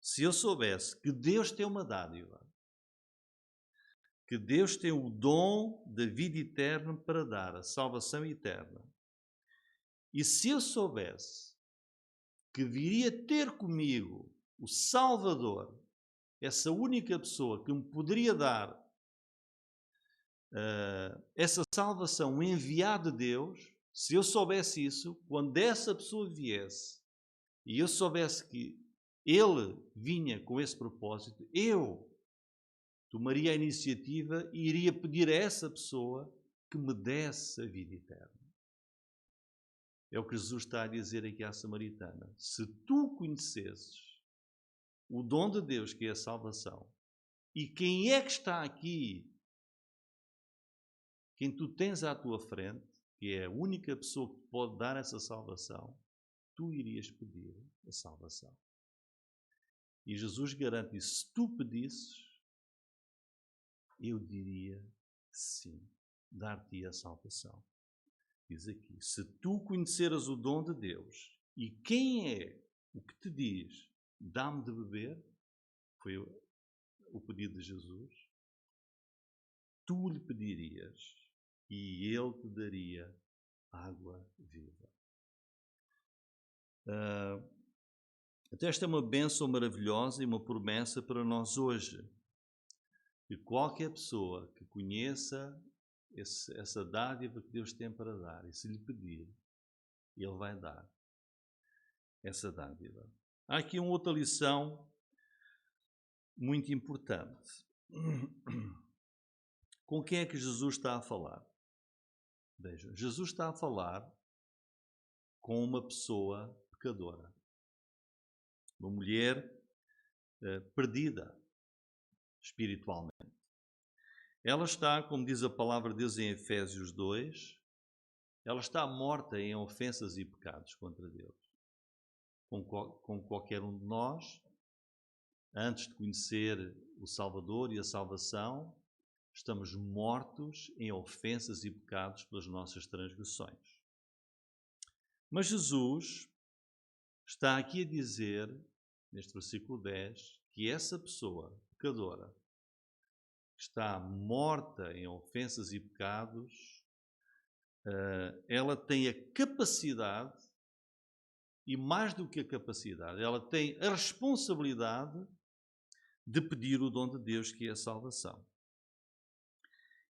se eu soubesse que Deus tem uma dádiva, que Deus tem o dom da vida eterna para dar, a salvação eterna, e se eu soubesse que viria ter comigo o Salvador, essa única pessoa que me poderia dar essa salvação, o enviado de Deus, se eu soubesse isso, quando essa pessoa viesse e eu soubesse que ele vinha com esse propósito, eu tomaria a iniciativa e iria pedir a essa pessoa que me desse a vida eterna. É o que Jesus está a dizer aqui à samaritana. Se tu conhecesses o dom de Deus, que é a salvação, e quem é que está aqui, quem tu tens à tua frente, que é a única pessoa que te pode dar essa salvação, tu irias pedir a salvação. E Jesus garante, se tu pedisses, eu diria sim, dar-te a salvação. Diz aqui, se tu conheceras o dom de Deus, e quem é o que te diz, dá-me de beber, foi o pedido de Jesus, tu lhe pedirias e ele te daria água viva. Até esta é uma bênção maravilhosa e uma promessa para nós hoje. Que qualquer pessoa que conheça essa dádiva que Deus tem para dar, e se lhe pedir, Ele vai dar essa dádiva. Há aqui uma outra lição muito importante. Com quem é que Jesus está a falar? Vejam, Jesus está a falar com uma pessoa pecadora. Uma mulher perdida espiritualmente. Ela está, como diz a palavra de Deus em Efésios 2, ela está morta em ofensas e pecados contra Deus. Como qualquer um de nós, antes de conhecer o Salvador e a salvação, estamos mortos em ofensas e pecados pelas nossas transgressões. Mas Jesus está aqui a dizer, neste versículo 10, que essa pessoa pecadora, que está morta em ofensas e pecados, ela tem a capacidade, e mais do que a capacidade, ela tem a responsabilidade de pedir o dom de Deus, que é a salvação.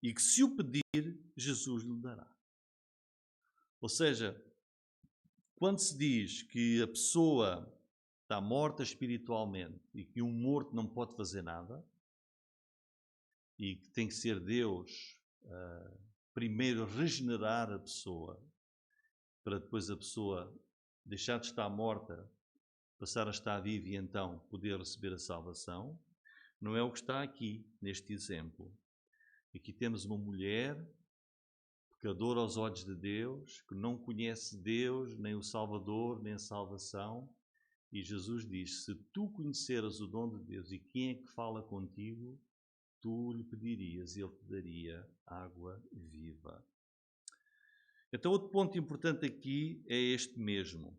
E que se o pedir, Jesus lhe dará. Ou seja, quando se diz que a pessoa está morta espiritualmente e que um morto não pode fazer nada, e que tem que ser Deus primeiro regenerar a pessoa, para depois a pessoa deixar de estar morta, passar a estar viva e então poder receber a salvação, não é o que está aqui neste exemplo. Aqui temos uma mulher pecadora aos olhos de Deus, que não conhece Deus, nem o Salvador, nem a salvação, e Jesus diz, se tu conheceras o dom de Deus e quem é que fala contigo, tu lhe pedirias e ele te daria água viva. Então, outro ponto importante aqui é este mesmo.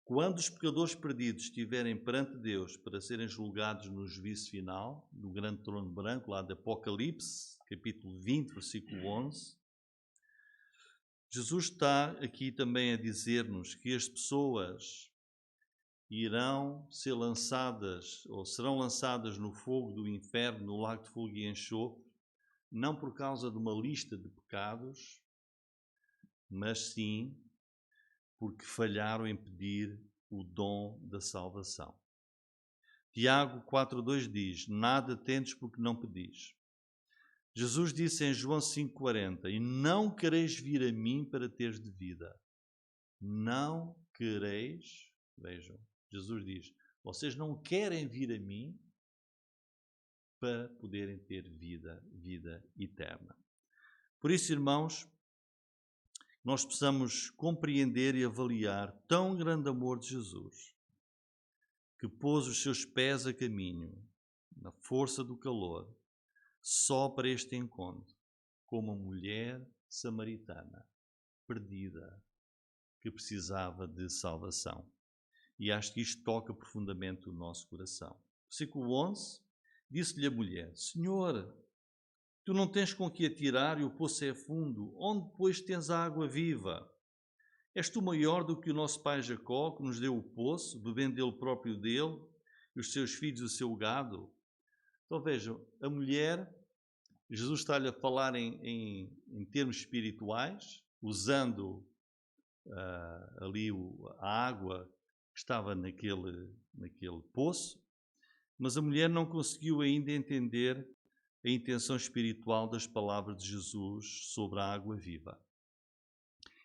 Quando os pecadores perdidos estiverem perante Deus para serem julgados no juízo final, no grande trono branco, lá de Apocalipse, capítulo 20, versículo 11, Jesus está aqui também a dizer-nos que as pessoas irão ser lançadas, ou serão lançadas no fogo do inferno, no lago de fogo e enxofre, não por causa de uma lista de pecados, mas sim porque falharam em pedir o dom da salvação. Tiago 4,2 diz: nada tendes porque não pedis. Jesus disse em João 5,40: e não quereis vir a mim para teres de vida. Não quereis, vejam, Jesus diz, vocês não querem vir a mim para poderem ter vida eterna. Por isso, irmãos, nós precisamos compreender e avaliar tão grande amor de Jesus, que pôs os seus pés a caminho, na força do calor, só para este encontro, com uma mulher samaritana, perdida, que precisava de salvação. E acho que isto toca profundamente o nosso coração. Versículo 11, disse-lhe a mulher: Senhor, tu não tens com que atirar e o poço é fundo, onde, pois, tens a água viva? És tu maior do que o nosso pai Jacó, que nos deu o poço, bebendo ele próprio dele, e os seus filhos o seu gado? Então vejam, a mulher, Jesus está-lhe a falar em termos espirituais, usando ali a água que estava naquele poço, mas a mulher não conseguiu ainda entender a intenção espiritual das palavras de Jesus sobre a água viva.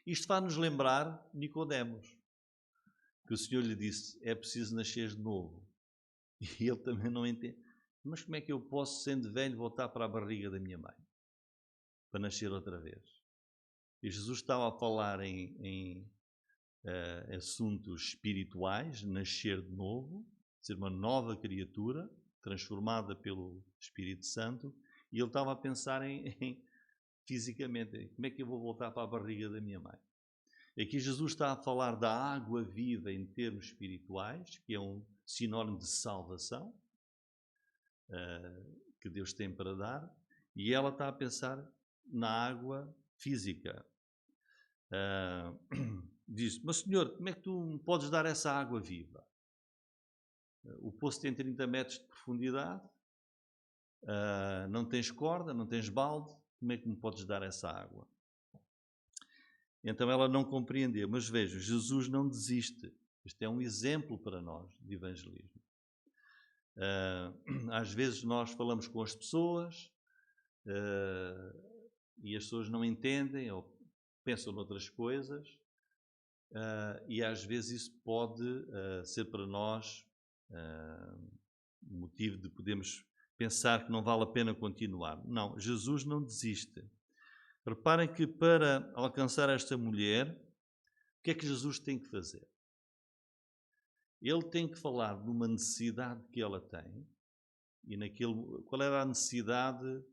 Isto faz-nos lembrar Nicodemos, que o Senhor lhe disse: é preciso nascer de novo. E ele também não entende. Mas como é que eu posso, sendo velho, voltar para a barriga da minha mãe? Para nascer outra vez? E Jesus estava a falar em assuntos espirituais, nascer de novo, ser uma nova criatura, transformada pelo Espírito Santo, e ele estava a pensar fisicamente, como é que eu vou voltar para a barriga da minha mãe? Aqui Jesus está a falar da água viva em termos espirituais, que é um sinónimo de salvação, que Deus tem para dar, e ela está a pensar na água física. Diz: mas Senhor, como é que tu me podes dar essa água viva? O poço tem 30 metros de profundidade, não tens corda, não tens balde, como é que me podes dar essa água? Então ela não compreendeu, mas vejam, Jesus não desiste. Este é um exemplo para nós de evangelismo. Às vezes nós falamos com as pessoas e as pessoas não entendem ou pensam noutras coisas, e às vezes isso pode ser para nós motivo de podermos pensar que não vale a pena continuar. Não, Jesus não desiste. Reparem que para alcançar esta mulher, o que é que Jesus tem que fazer? Ele tem que falar de uma necessidade que ela tem, e qual era a necessidade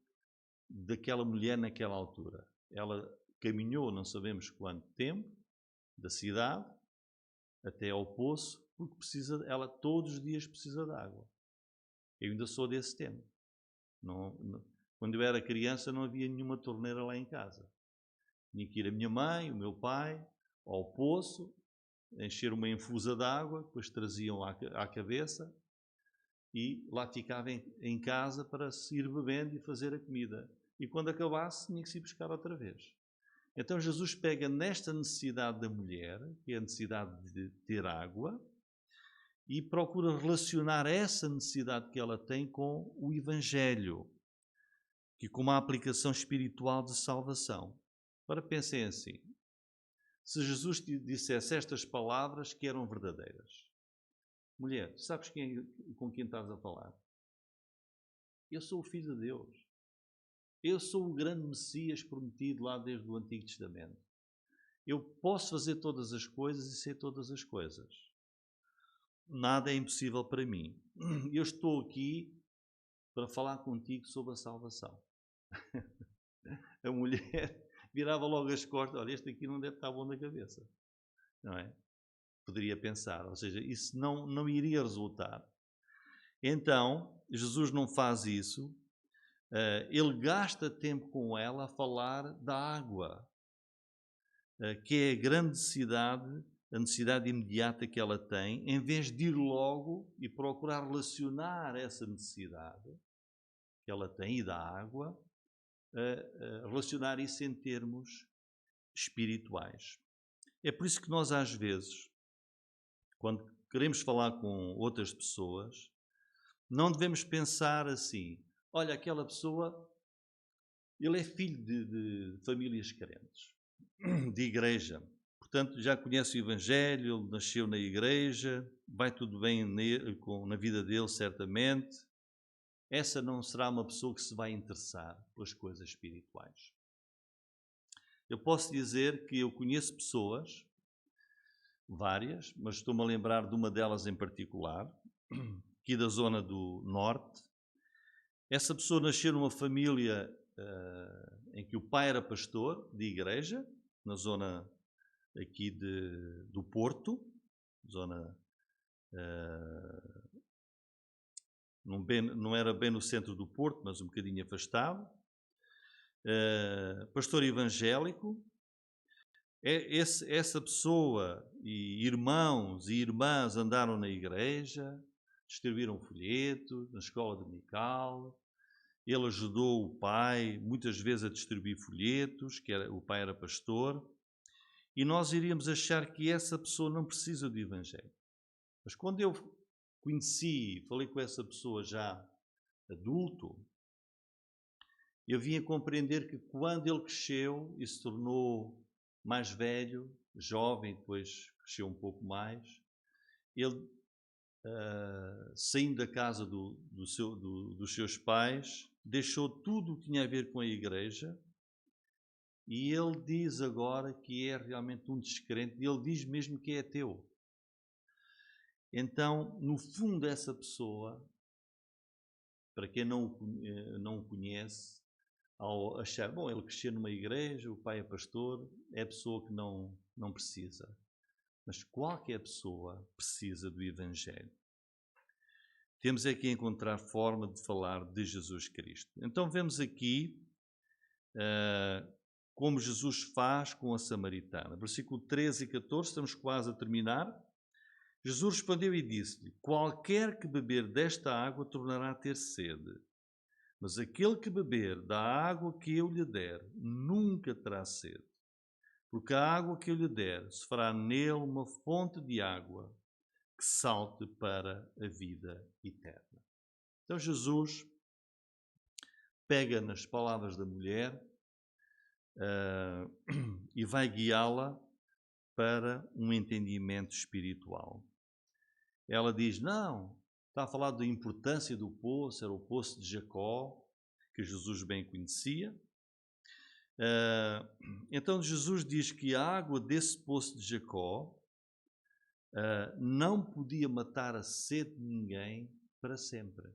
daquela mulher naquela altura? Ela caminhou, não sabemos quanto tempo, da cidade até ao poço, porque ela todos os dias precisa de água. Eu ainda sou desse tempo. Quando eu era criança não havia nenhuma torneira lá em casa. Tinha que ir a minha mãe, o meu pai, ao poço, encher uma infusa de água, depois traziam à cabeça e lá ficava em casa para se ir bebendo e fazer a comida. E quando acabasse tinha que se ir buscar outra vez. Então Jesus pega nesta necessidade da mulher, que é a necessidade de ter água, e procura relacionar essa necessidade que ela tem com o Evangelho, que com uma aplicação espiritual de salvação. Agora pensem assim, se Jesus te dissesse estas palavras que eram verdadeiras: mulher, sabes com quem estás a falar? Eu sou o Filho de Deus. Eu sou o grande Messias prometido lá desde o Antigo Testamento. Eu posso fazer todas as coisas e ser todas as coisas. Nada é impossível para mim. Eu estou aqui para falar contigo sobre a salvação. A mulher virava logo as costas: olha, este aqui não deve estar bom da cabeça. Não é? Poderia pensar, ou seja, isso não iria resultar. Então, Jesus não faz isso. Ele gasta tempo com ela a falar da água, que é a grande necessidade, a necessidade imediata que ela tem, em vez de ir logo e procurar relacionar essa necessidade que ela tem e da água, relacionar isso em termos espirituais. É por isso que nós, às vezes, quando queremos falar com outras pessoas, não devemos pensar assim, olha, aquela pessoa, ele é filho de famílias crentes, de igreja, portanto já conhece o Evangelho, ele nasceu na igreja, vai tudo bem na vida dele, certamente. Essa não será uma pessoa que se vai interessar pelas coisas espirituais. Eu posso dizer que eu conheço pessoas, várias, mas estou-me a lembrar de uma delas em particular, aqui da zona do norte. Essa pessoa nasceu numa família em que o pai era pastor de igreja, na zona aqui do Porto, zona... não era bem no centro do Porto, mas um bocadinho afastado. Pastor evangélico. Essa pessoa e irmãos e irmãs andaram na igreja, distribuíram folhetos na escola dominical. Ele ajudou o pai muitas vezes a distribuir folhetos, o pai era pastor. E nós iríamos achar que essa pessoa não precisa do Evangelho. Mas quando eu conheci, falei com essa pessoa já adulto, eu vim a compreender que quando ele cresceu e se tornou mais velho, jovem, depois cresceu um pouco mais, ele, saindo da casa dos seus pais, deixou tudo o que tinha a ver com a igreja, e ele diz agora que é realmente um descrente, e ele diz mesmo que é ateu. Então, no fundo, essa pessoa, para quem não o conhece, ao achar, bom, ele cresceu numa igreja, o pai é pastor, é a pessoa que não precisa. Mas qualquer pessoa precisa do Evangelho. Temos é que encontrar forma de falar de Jesus Cristo. Então vemos aqui como Jesus faz com a samaritana. Versículo 13 e 14, estamos quase a terminar. Jesus respondeu e disse-lhe: qualquer que beber desta água tornará a ter sede. Mas aquele que beber da água que eu lhe der, nunca terá sede. Porque a água que eu lhe der se fará nele uma fonte de água que salte para a vida eterna. Então Jesus pega nas palavras da mulher e vai guiá-la para um entendimento espiritual. Ela diz, não, está a falar da importância do poço, era o poço de Jacó, que Jesus bem conhecia. Então Jesus diz que a água desse poço de Jacó não podia matar a sede de ninguém para sempre.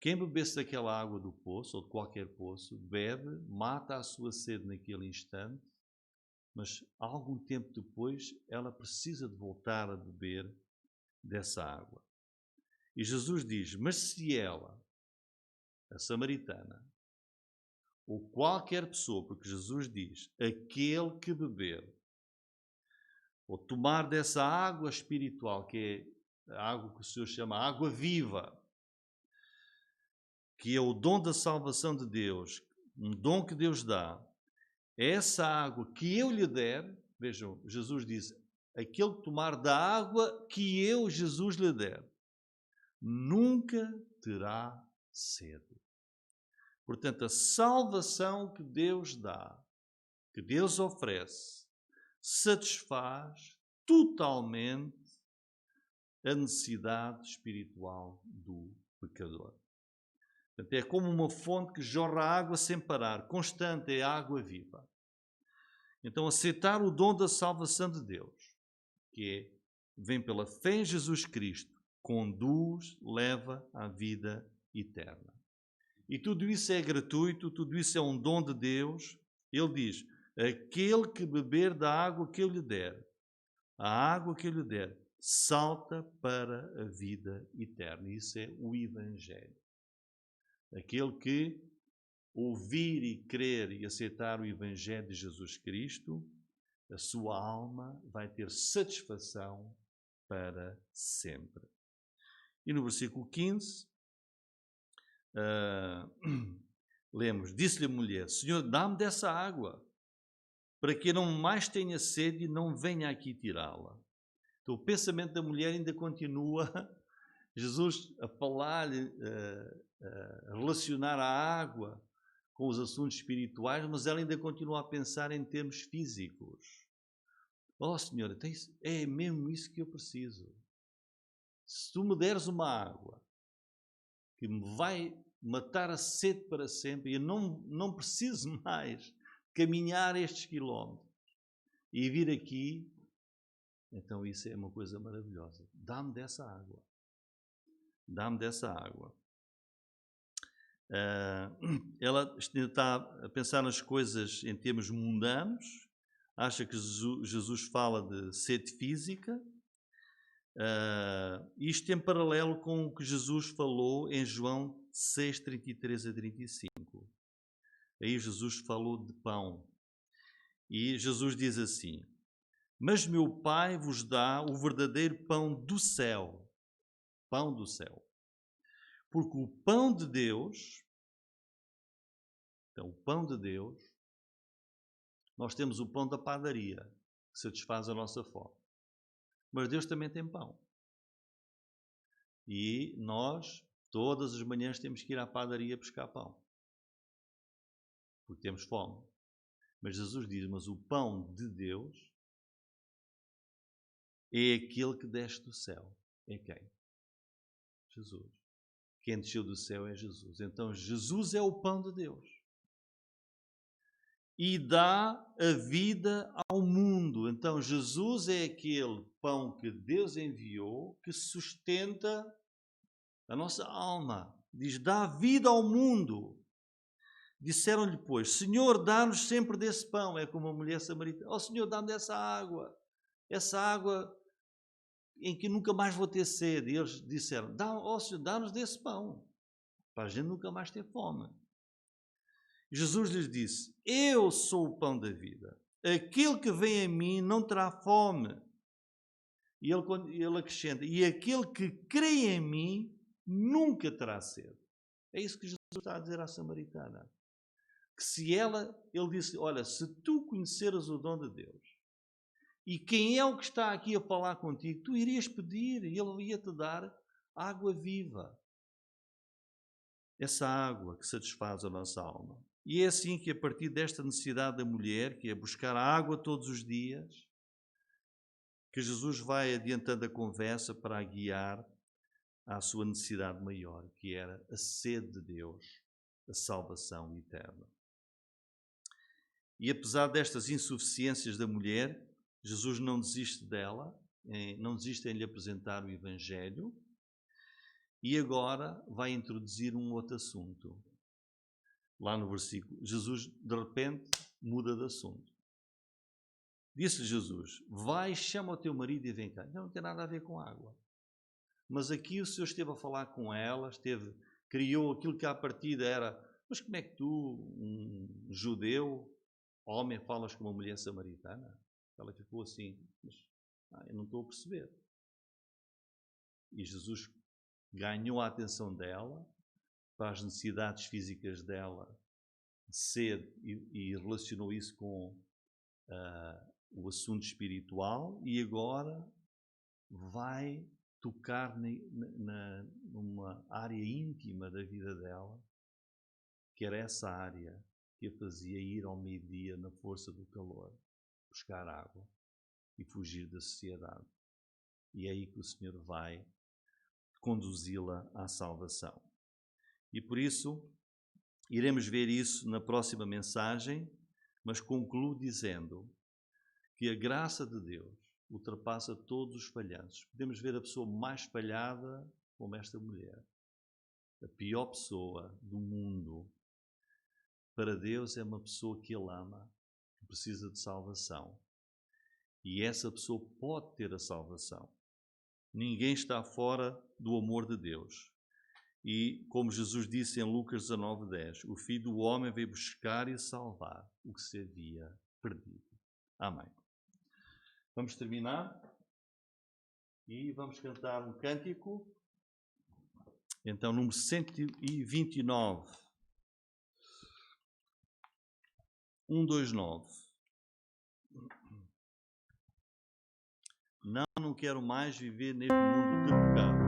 Quem bebesse daquela água do poço, ou de qualquer poço, bebe, mata a sua sede naquele instante, mas algum tempo depois ela precisa de voltar a beber dessa água. E Jesus diz, mas se ela, a samaritana, ou qualquer pessoa, porque Jesus diz, aquele que beber, ou tomar dessa água espiritual, que é a água que o Senhor chama água viva, que é o dom da salvação de Deus, um dom que Deus dá, essa água que eu lhe der, vejam, Jesus diz, aquele que tomar da água que eu, Jesus, lhe der, nunca terá sede. Portanto, a salvação que Deus dá, que Deus oferece, satisfaz totalmente a necessidade espiritual do pecador. Portanto, é como uma fonte que jorra água sem parar, constante, é água viva. Então, aceitar o dom da salvação de Deus, que vem pela fé em Jesus Cristo, conduz, leva à vida eterna. E tudo isso é gratuito, tudo isso é um dom de Deus. Ele diz, aquele que beber da água que eu lhe der, a água que eu lhe der, salta para a vida eterna. Isso é o Evangelho. Aquele que ouvir e crer e aceitar o Evangelho de Jesus Cristo, a sua alma vai ter satisfação para sempre. E no versículo 15, lemos, disse-lhe a mulher, Senhor, dá-me dessa água, para que eu não mais tenha sede e não venha aqui tirá-la. Então o pensamento da mulher ainda continua Jesus a falar-lhe, a relacionar a água com os assuntos espirituais, mas ela ainda continua a pensar em termos físicos. Oh, Senhora, é mesmo isso que eu preciso. Se tu me deres uma água que me vai matar a sede para sempre, e eu não preciso mais caminhar estes quilómetros e vir aqui, então isso é uma coisa maravilhosa. Dá-me dessa água. Dá-me dessa água. Ela está a pensar nas coisas em termos mundanos, acha que Jesus fala de sede física. Isto em paralelo com o que Jesus falou em João 6, 33 a 35. Aí Jesus falou de pão. E Jesus diz assim: mas meu Pai vos dá o verdadeiro pão do céu. Pão do céu. Porque o pão de Deus, então o pão de Deus, nós temos o pão da padaria, que satisfaz a nossa fome. Mas Deus também tem pão. E nós, todas as manhãs, temos que ir à padaria buscar pão. Porque temos fome. Mas Jesus diz, mas o pão de Deus é aquele que desce do céu. É quem? Jesus. Quem desceu do céu é Jesus. Então Jesus é o pão de Deus. E dá a vida ao mundo. Então Jesus é aquele pão que Deus enviou, que sustenta a nossa alma. Diz, dá vida ao mundo. Disseram-lhe, pois, Senhor, dá-nos sempre desse pão. É como a mulher samaritana. Oh, Senhor, dá-me dessa água. Essa água em que nunca mais vou ter sede. E eles disseram, oh, Senhor, dá-nos desse pão. Para a gente nunca mais ter fome. Jesus lhes disse, eu sou o pão da vida. Aquele que vem a mim não terá fome. E ele acrescenta, e aquele que crê em mim nunca terá sede. É isso que Jesus está a dizer à samaritana. Que se ele disse, olha, se tu conheceras o dom de Deus, e quem é o que está aqui a falar contigo, tu irias pedir, e ele ia-te dar água viva. Essa água que satisfaz a nossa alma. E é assim que a partir desta necessidade da mulher, que é buscar água todos os dias, que Jesus vai adiantando a conversa para a guiar à sua necessidade maior, que era a sede de Deus, a salvação eterna. E apesar destas insuficiências da mulher, Jesus não desiste dela, não desiste em lhe apresentar o Evangelho, e agora vai introduzir um outro assunto. Lá no versículo, Jesus de repente muda de assunto. Disse Jesus, vai, chama o teu marido e vem cá. Não tem nada a ver com água. Mas aqui o Senhor esteve a falar com ela, criou aquilo que à partida era, mas como é que tu, um judeu, homem, falas com uma mulher samaritana? Ela ficou assim, mas eu não estou a perceber. E Jesus ganhou a atenção dela para as necessidades físicas dela, sede, e relacionou isso com o assunto espiritual, e agora vai tocar numa área íntima da vida dela, que era essa área que a fazia ir ao meio-dia na força do calor, buscar água e fugir da sociedade. E é aí que o Senhor vai conduzi-la à salvação. E por isso, iremos ver isso na próxima mensagem, mas concluo dizendo que a graça de Deus ultrapassa todos os falhanços. Podemos ver a pessoa mais falhada como esta mulher. A pior pessoa do mundo. Para Deus é uma pessoa que Ele ama, que precisa de salvação. E essa pessoa pode ter a salvação. Ninguém está fora do amor de Deus. E, como Jesus disse em Lucas 19:10, o Filho do Homem veio buscar e salvar o que se havia perdido. Amém. Vamos terminar e vamos cantar um cântico. Então, número 129. 129. Não quero mais viver neste mundo de pecado.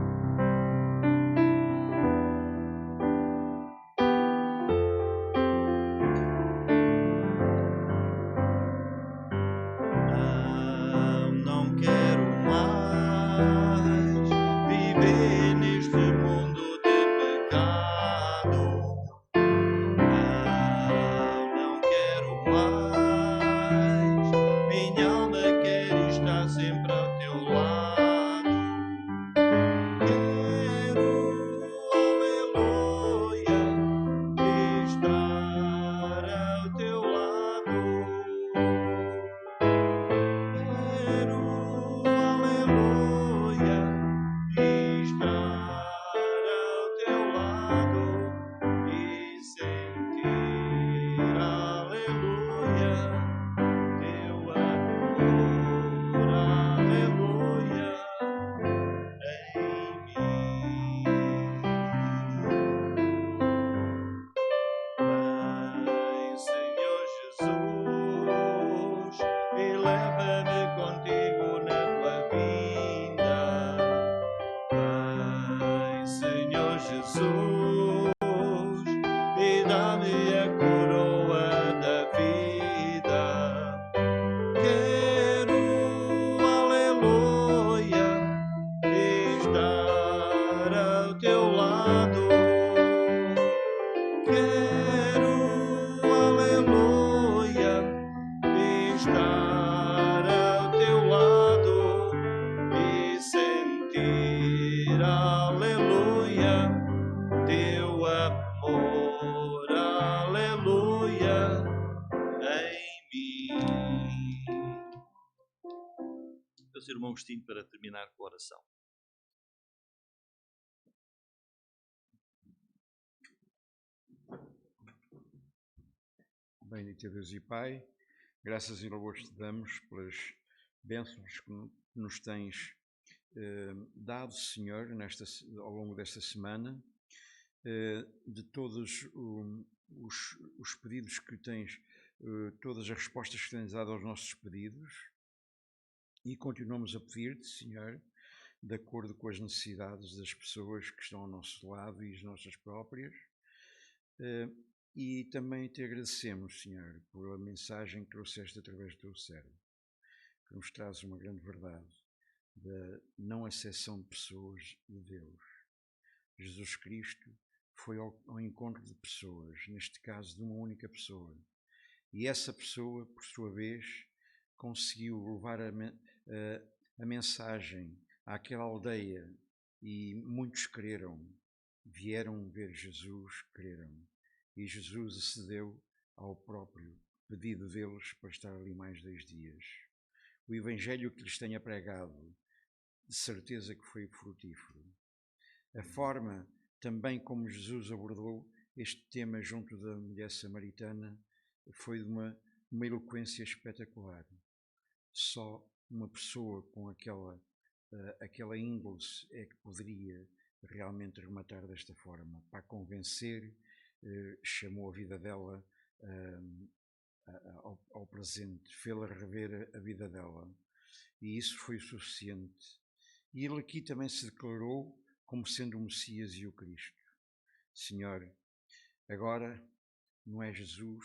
quero, aleluia, estar ao teu lado e sentir, aleluia, teu amor, aleluia, em mim. Meus irmãos, tinha para terminar com a oração. Bendito Deus e Pai, graças e louvores te damos pelas bênçãos que nos tens dado, Senhor, ao longo desta semana, de todos os pedidos que tens, todas as respostas que tens dado aos nossos pedidos, e continuamos a pedir-te, Senhor, de acordo com as necessidades das pessoas que estão ao nosso lado e as nossas próprias. E também te agradecemos, Senhor, pela mensagem que trouxeste através do teu servo, que nos traz uma grande verdade da não acessão de pessoas de Deus. Jesus Cristo foi ao encontro de pessoas, neste caso de uma única pessoa, e essa pessoa, por sua vez, conseguiu levar a mensagem àquela aldeia e muitos creram, vieram ver Jesus, creram. E Jesus acedeu ao próprio pedido deles para estar ali mais 2 dias. O Evangelho que lhes tenha pregado, de certeza que foi frutífero. A forma também como Jesus abordou este tema junto da mulher samaritana foi de uma eloquência espetacular. Só uma pessoa com aquela índole é que poderia realmente rematar desta forma, para convencer. Chamou a vida dela ao presente, fê-la rever a vida dela, e isso foi o suficiente. E ele aqui também se declarou como sendo o Messias e o Cristo. Senhor, agora não é Jesus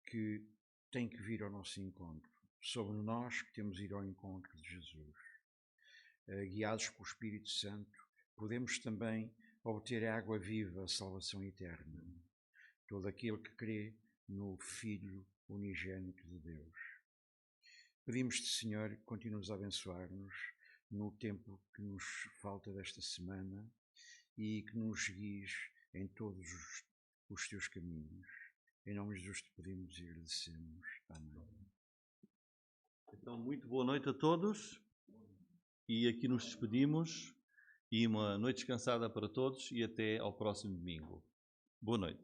que tem que vir ao nosso encontro, somos nós que temos de ir ao encontro de Jesus. Guiados pelo Espírito Santo, podemos também obter a água viva, a salvação eterna. Todo aquele que crê no Filho unigênito de Deus. Pedimos-te, Senhor, que continues a abençoar-nos no tempo que nos falta desta semana e que nos guies em todos os teus caminhos. Em nome de Jesus te pedimos e agradecemos. Amém. Então, muito boa noite a todos e aqui nos despedimos. E uma noite descansada para todos e até ao próximo domingo. Boa noite.